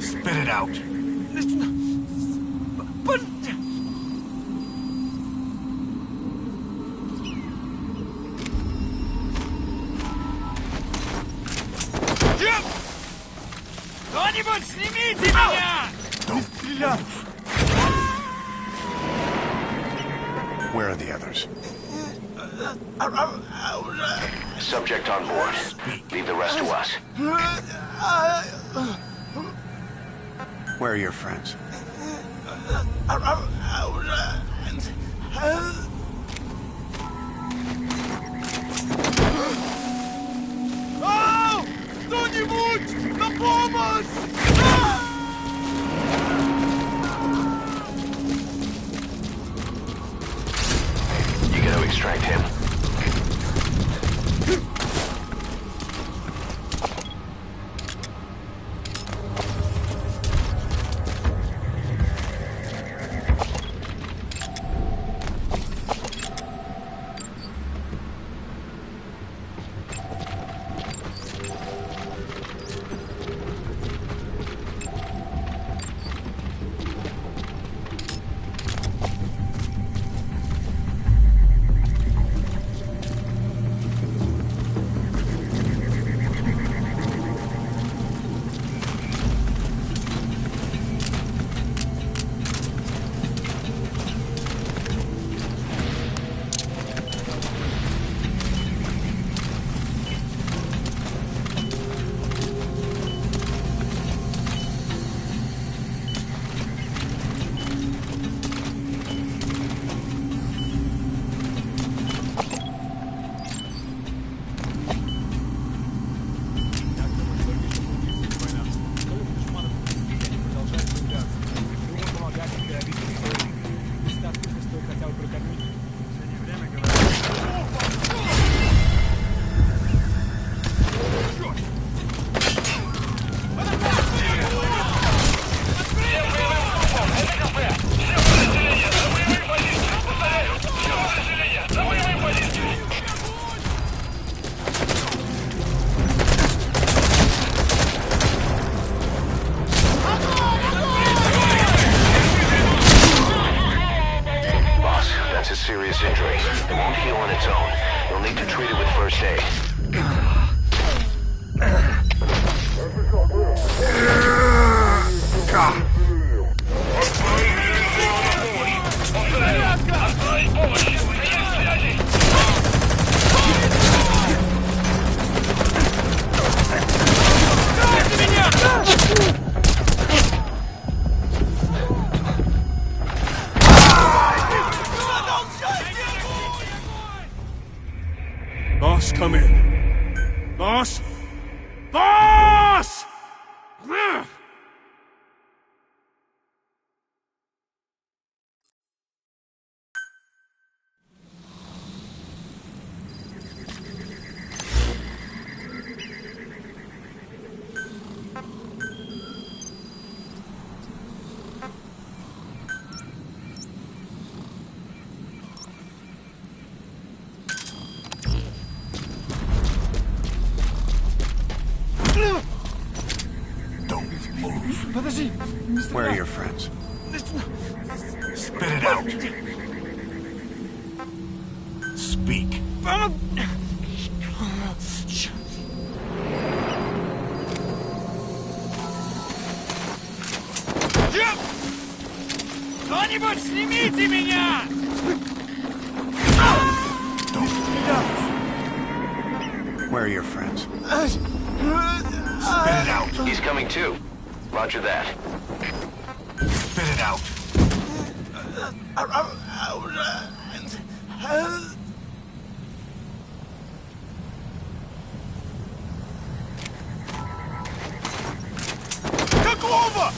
Spit it out. Кто-нибудь снимите меня! Don't Стреляй! Where are the others? Subject on board. Leave the rest to us. Where are your friends? Ау! Кто-нибудь! На помощь! You gotta extract him. Serious injury. It won't heal on its own. You'll need to treat it with first aid. Boss, come in. Boss! Boss! Подожди! Не стреляй! Where are your friends? Spit it out. Speak. Кто-нибудь снимите меня! Where are your friends? Spit it out. He's coming too. Roger that. Spit it out. Какого?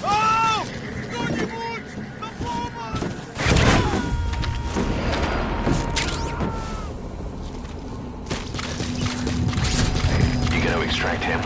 Ау! Кто-нибудь! На помощь! You gotta extract him.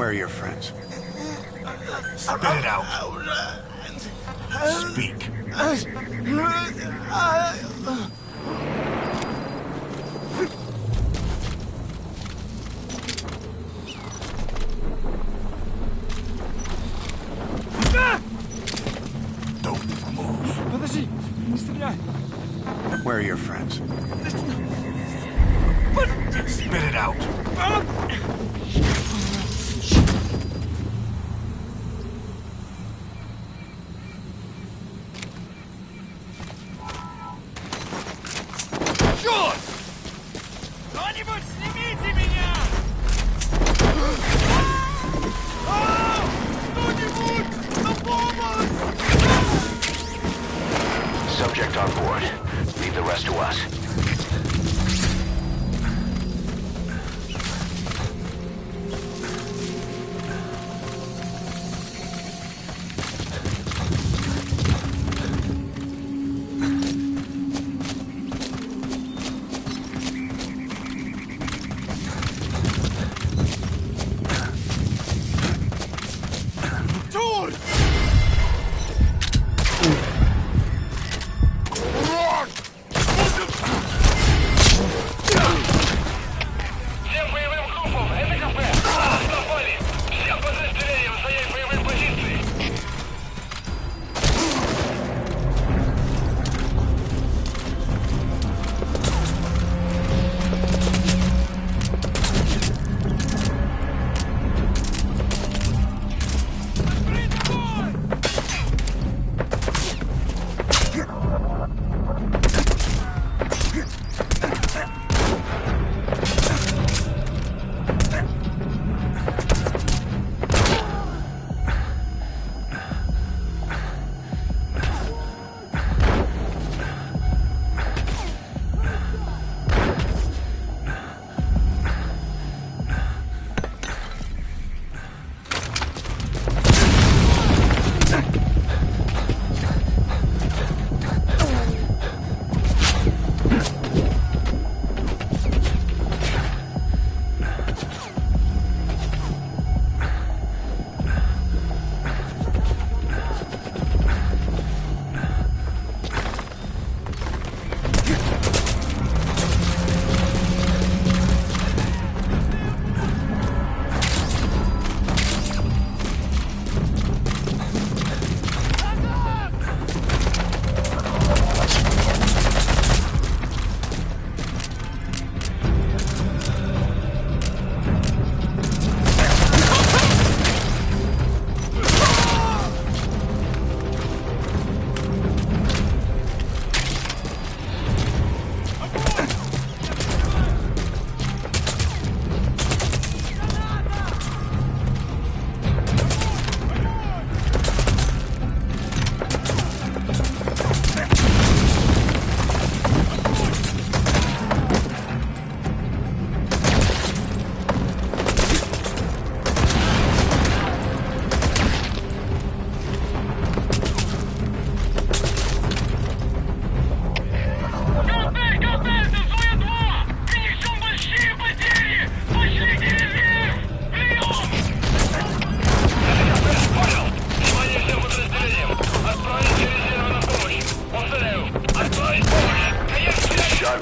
Where are your friends? Spit it out. Speak. Don't move. Подожди, не стреляй. Where are your friends? Spit it out. Черт! Кто-нибудь снимите меня! Кто-нибудь! На помощь! Subject on board. Leave the rest to us. Всем боевым группам! Это КП! Напали! Всем подразделениям занять боевые позиции!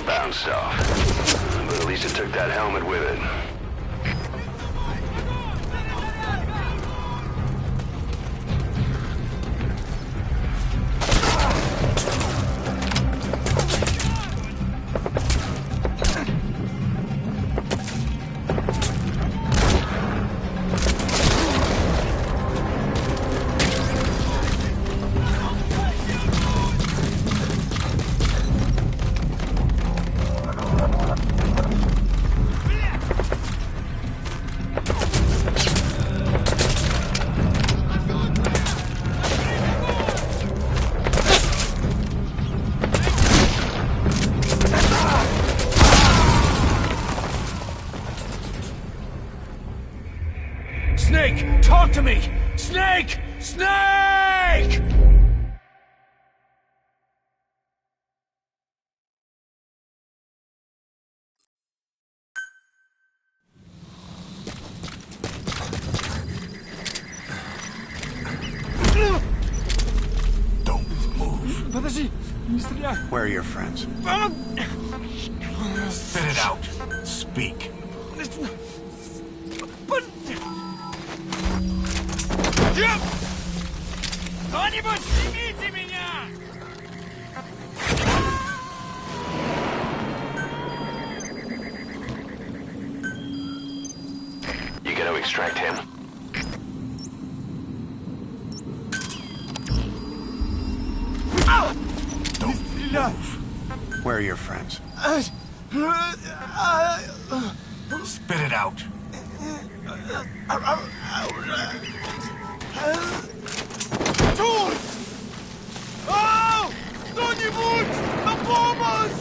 bounced off. But at least it took that helmet with it. Snake! Talk to me! Snake! Snake! Where are your friends? Spit it out. Speak. Кто-нибудь снимите меня! You gonna extract him? Don't move. Where are your friends? Spit it out. Тут! Ау! Кто-нибудь! На помощь!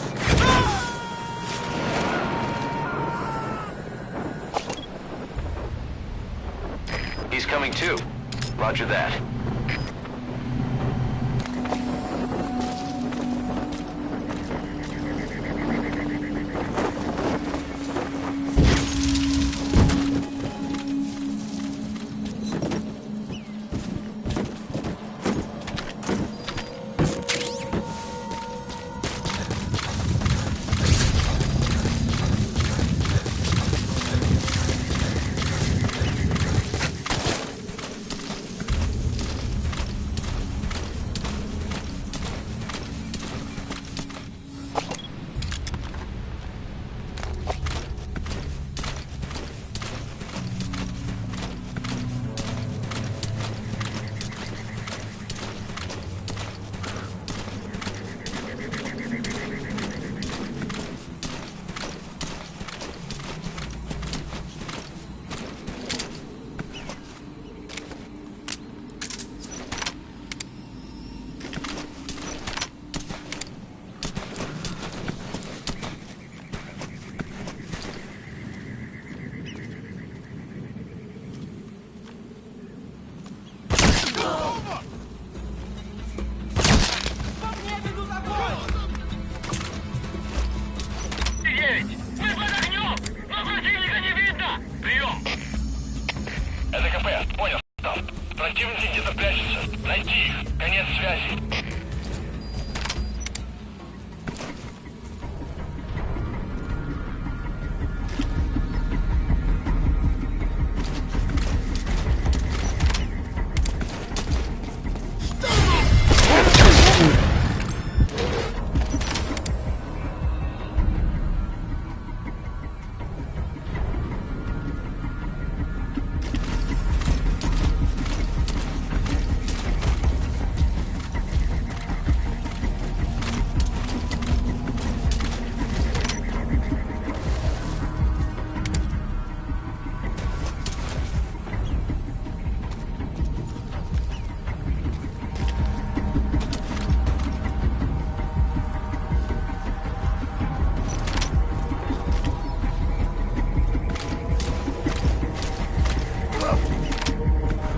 He's coming too. Roger that. Мы под огнем! Но противника не видно! Прием! Это КП, понял, став. Противники где-то прячутся. Найти их. Конец связи.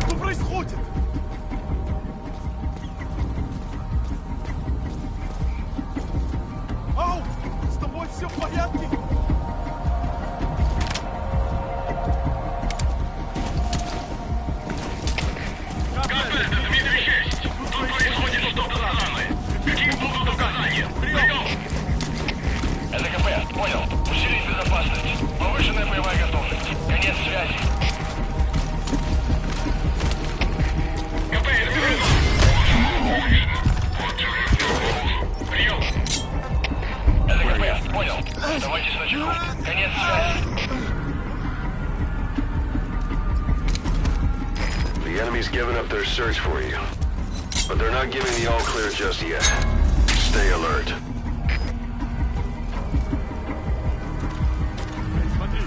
Что происходит? Ау! С тобой все в порядке? Капель, это Дмитрий 6. Тут происходит что-то странное. Какие будут указания? Прием! Это КП, понял. Усилить безопасность. Повышенная боевая готовность. Конец связи. КП, это прием! Это КП, понял. Оставайтесь на чеку. Конец связи. The enemy's given up their search for you. But they're not giving the all clear just yet. Stay alert. Смотри.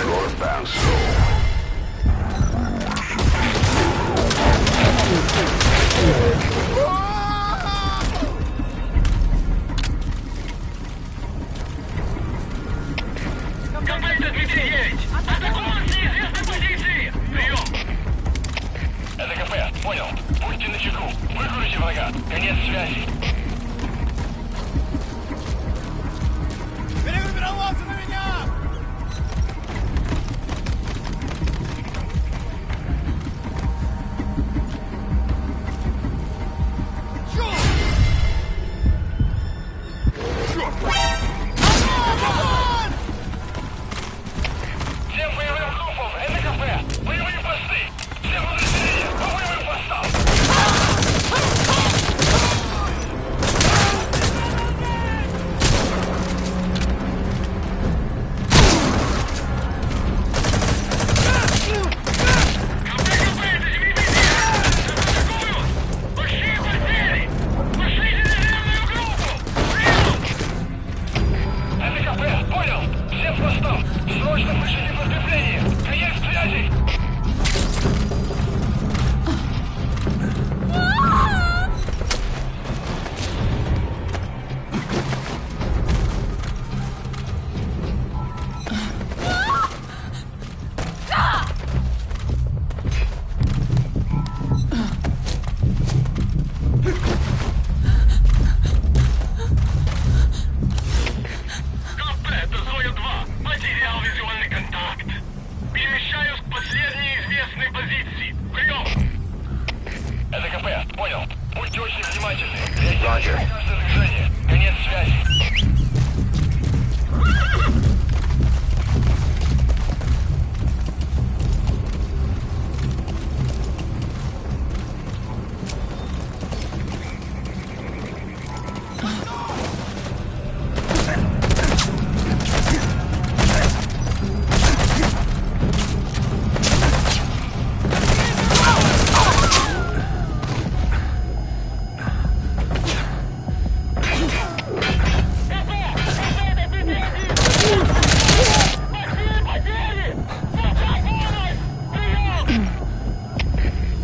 Northbound Seoul. Компания 239! Атакуем с неизвестной позиции! Прием! Это КП, понял. Будьте начеку. Выкурите врага. Конец связи. Перегруппировался на меня! Всем боевым группам, это КП. Боевые посты. Всем подразделения по боевым постам. Это КП, понял. Всем постам. Срочно пришлите подкрепление. Конец связи. КП, это Зоя 2. Потерял визуальный контакт. Перемещаюсь к последней известной позиции. Прием! Это КП, понял. Будьте очень внимательны. Реагируйте Роджер. на каждое движение. Конец связи.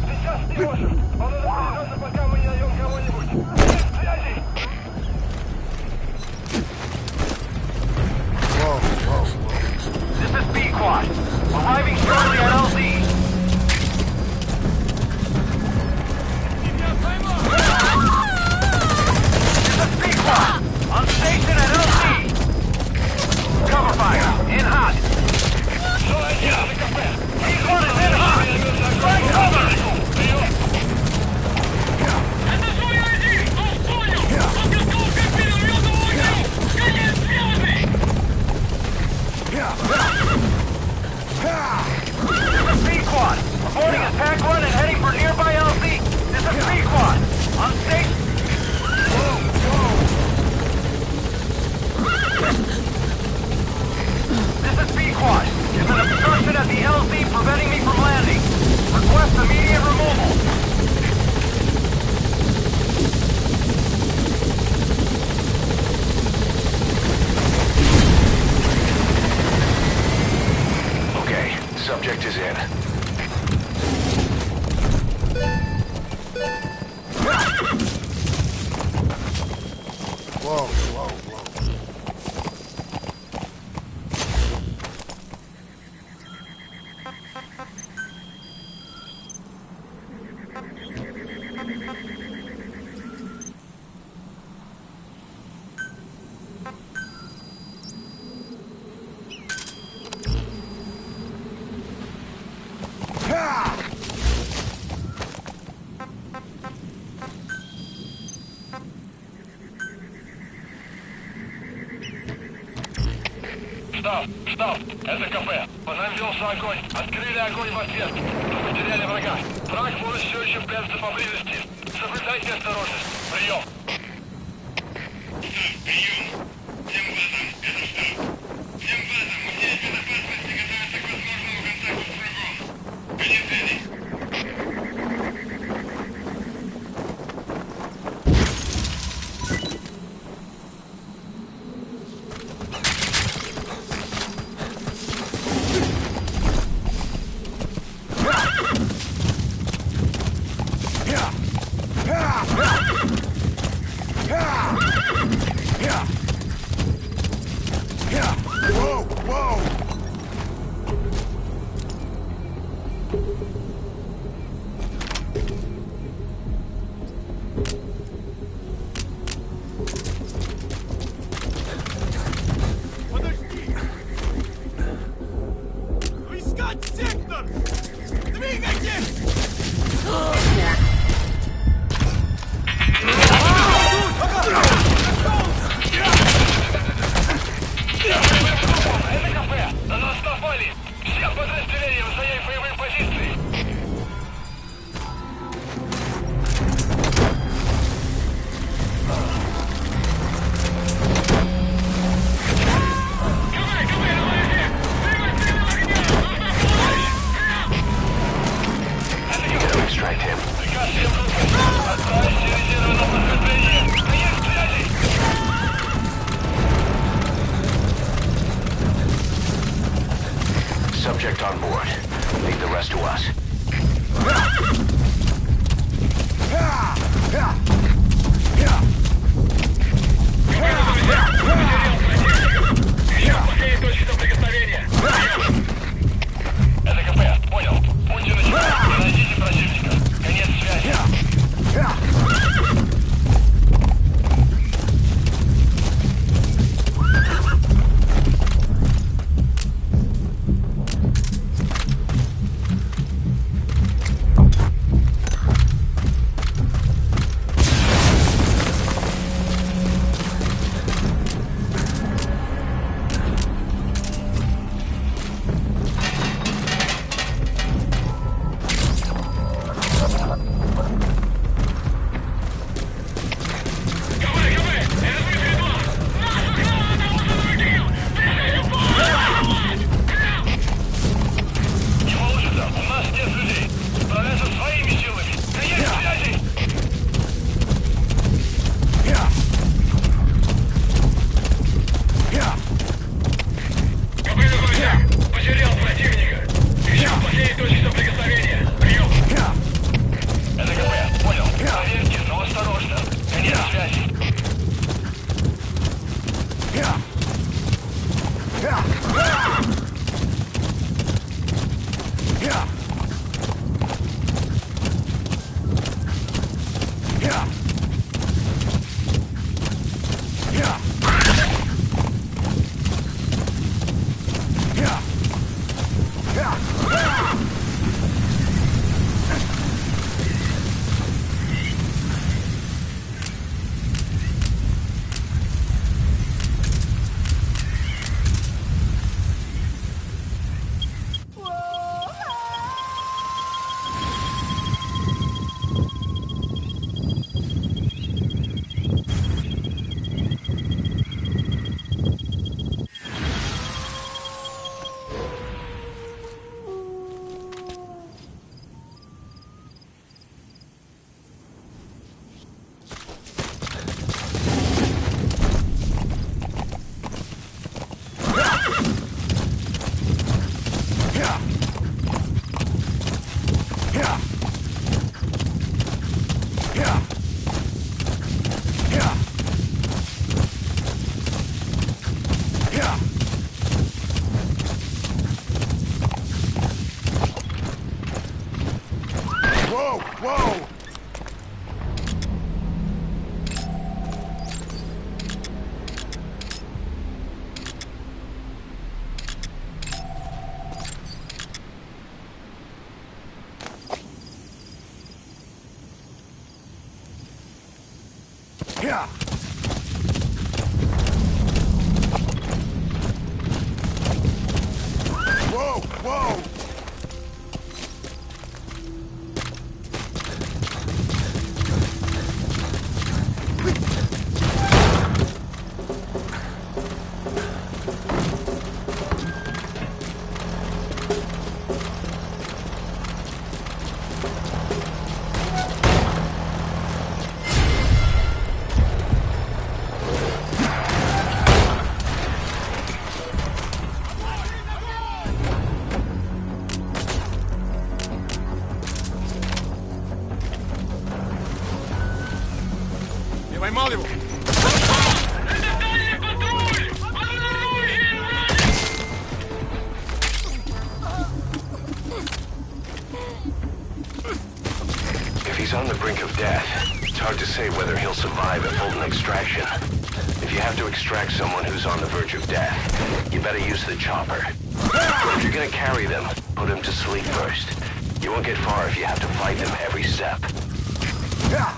Сейчас не можем. Он разоружен, пока мы не найдем кого-нибудь. Конец связи. This is B-Quad. Arriving shortly at LZ. This is B-Quad. On station at LZ. Cover fire. In hot. He's one is in hot. Strike cover. Это Зоя 1! Он понял! Подготовка к перелетному огню! Конец связи! This is B-Quad. Boarding a pack run and heading for nearby LZ. This is B-Quad. On station. This is B-Quad. There's an obstruction at the LZ preventing me from landing. Request immediate removal. Okay, subject is in. Whoa, whoa, whoa. Штаб, это КП. Возобновился огонь. Открыли огонь в ответ. Мы потеряли врага. Враг может все еще прятаться поблизости. Соблюдайте осторожность. Прием. us. Это КП, понял. Будьте начеку, не найдите противника. Конец связи. Whoa, whoa! Поймал его! Это дальний патруль! Оружие! If he's on the brink of death, it's hard to say whether he'll survive a Fulton extraction. If you have to extract someone who's on the verge of death, you better use the chopper. But if you're gonna carry them, put them to sleep first. You won't get far if you have to fight them every step. Yeah!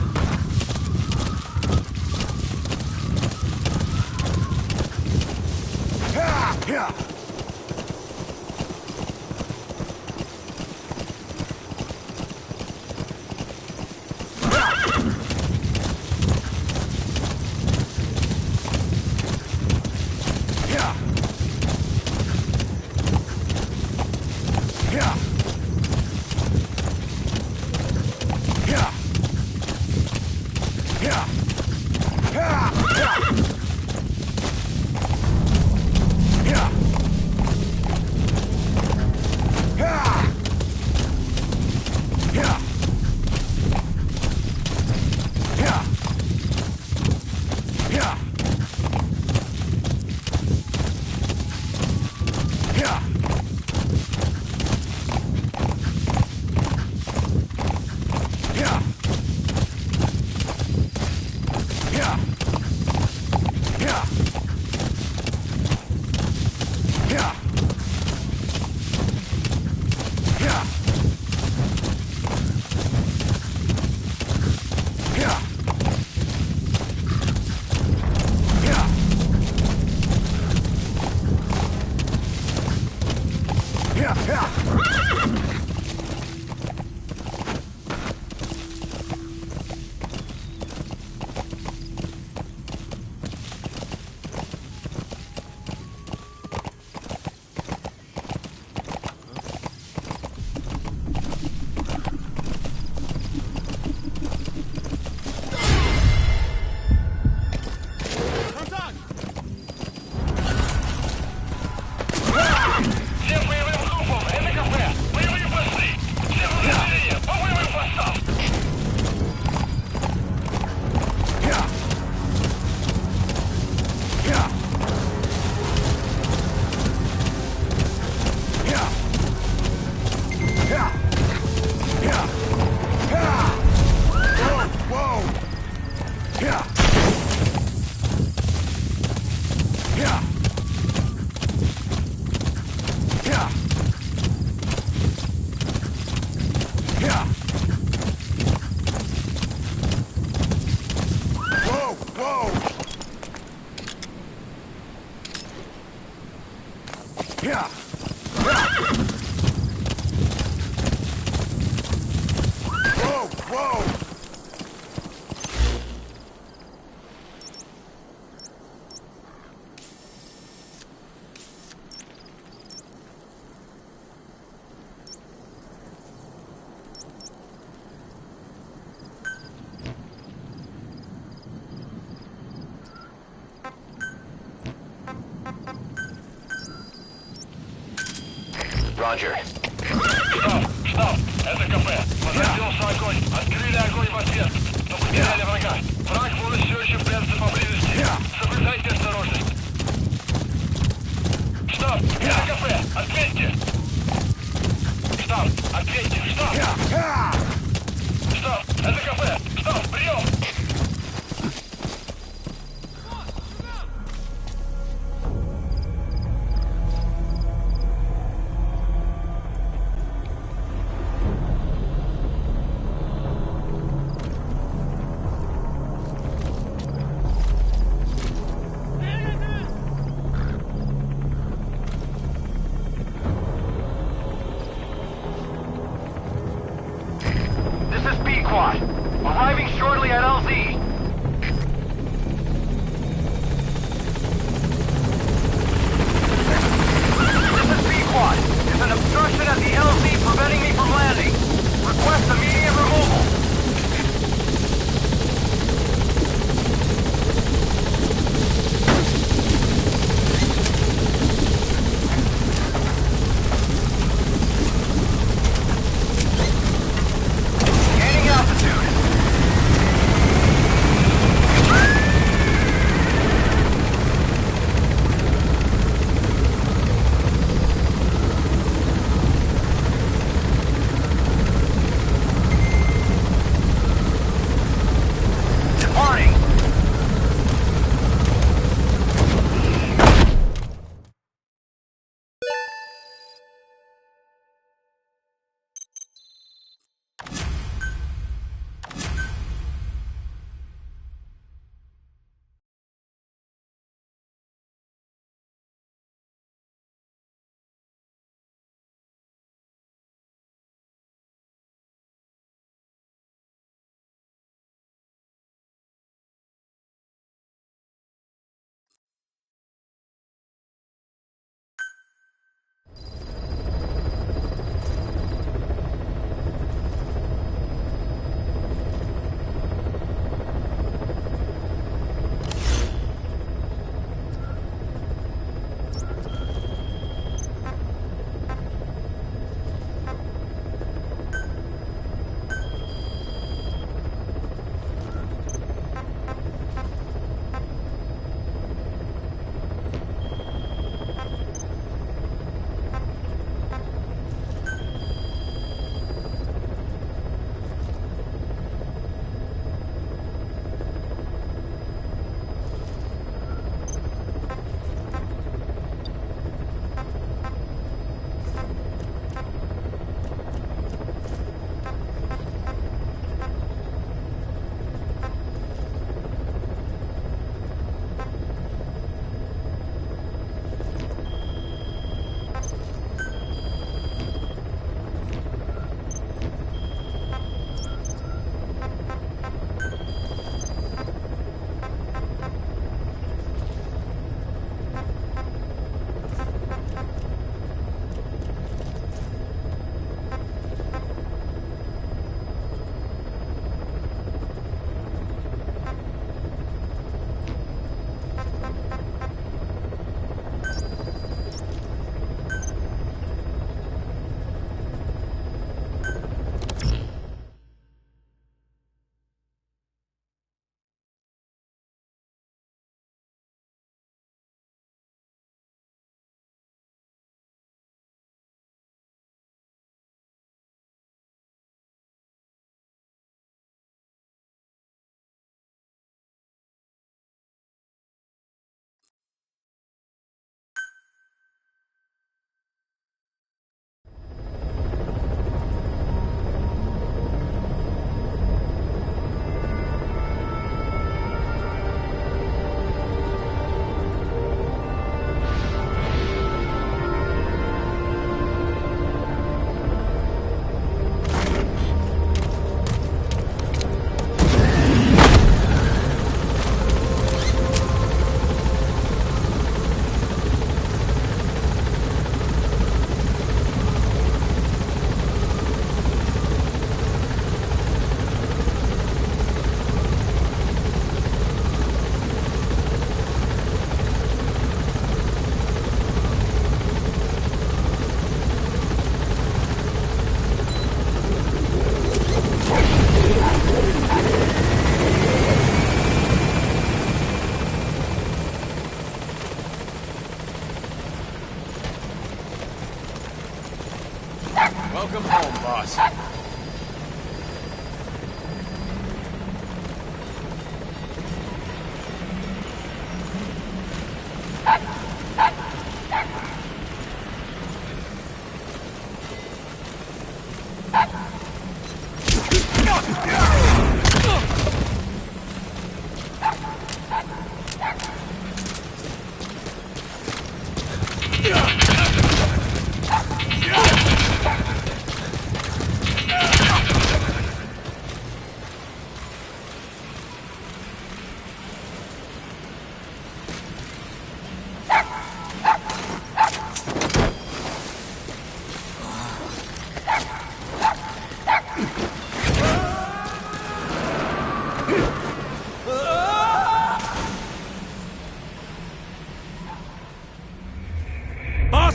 Roger. Штаб, это КП. Поднялся огонь. Открыли огонь в ответ. Но потеряли врага. Враг может все еще прятаться поблизости. Соблюдайте осторожность. Штаб, это КП. Ответьте. Штаб, ответьте. Штаб. Штаб, это КП. Штаб, прием. Welcome home, boss.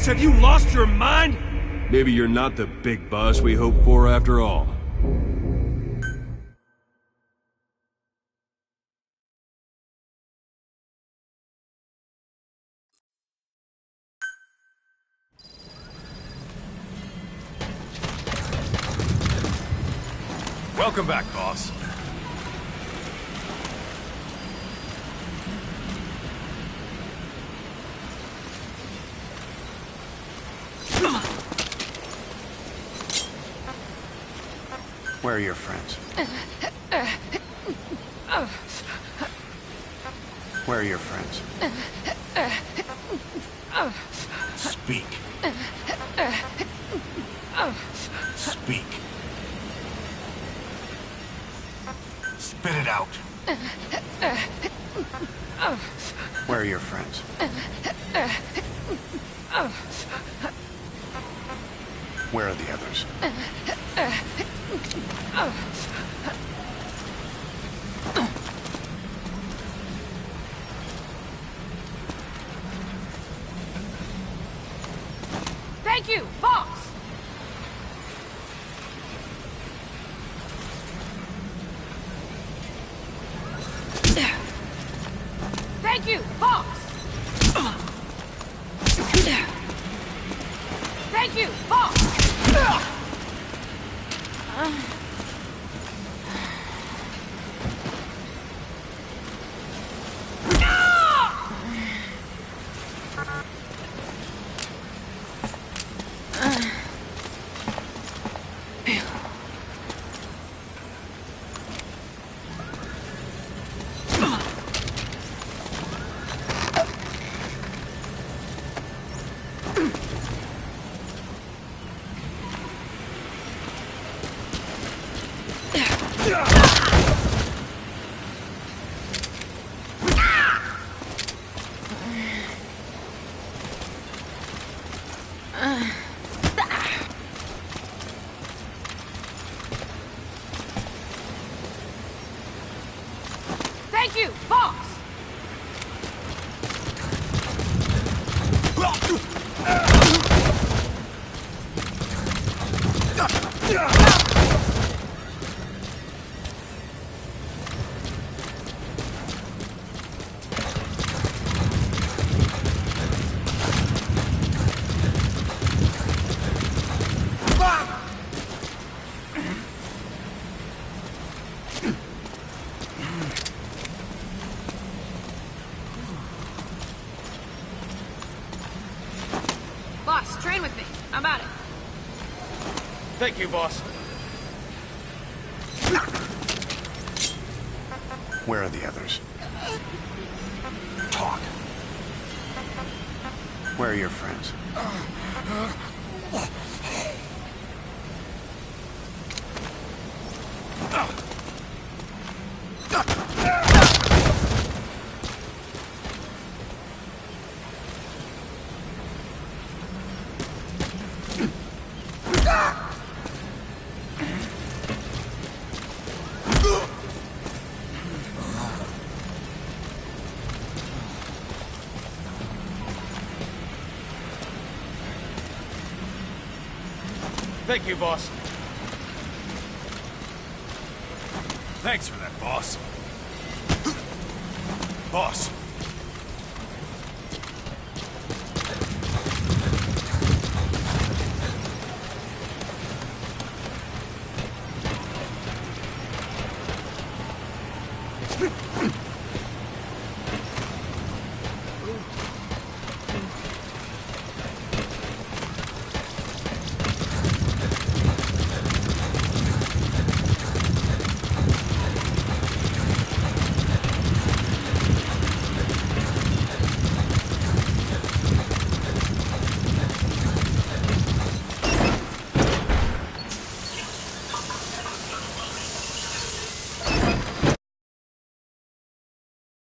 Have you lost your mind? Maybe you're not the big boss we hoped for after all. Welcome back, boss. Where are your friends? Where are your friends? Speak. Speak. Spit it out. Where are your friends? Where are the others? Thank you, boss! Thank you, boss! Thank you, boss! Thank you, boss! Boss, train with me. I'm at it. Thank you, boss. Where are the others? Talk. Where are your friends? Thank you, boss. Thanks for that, boss. Boss,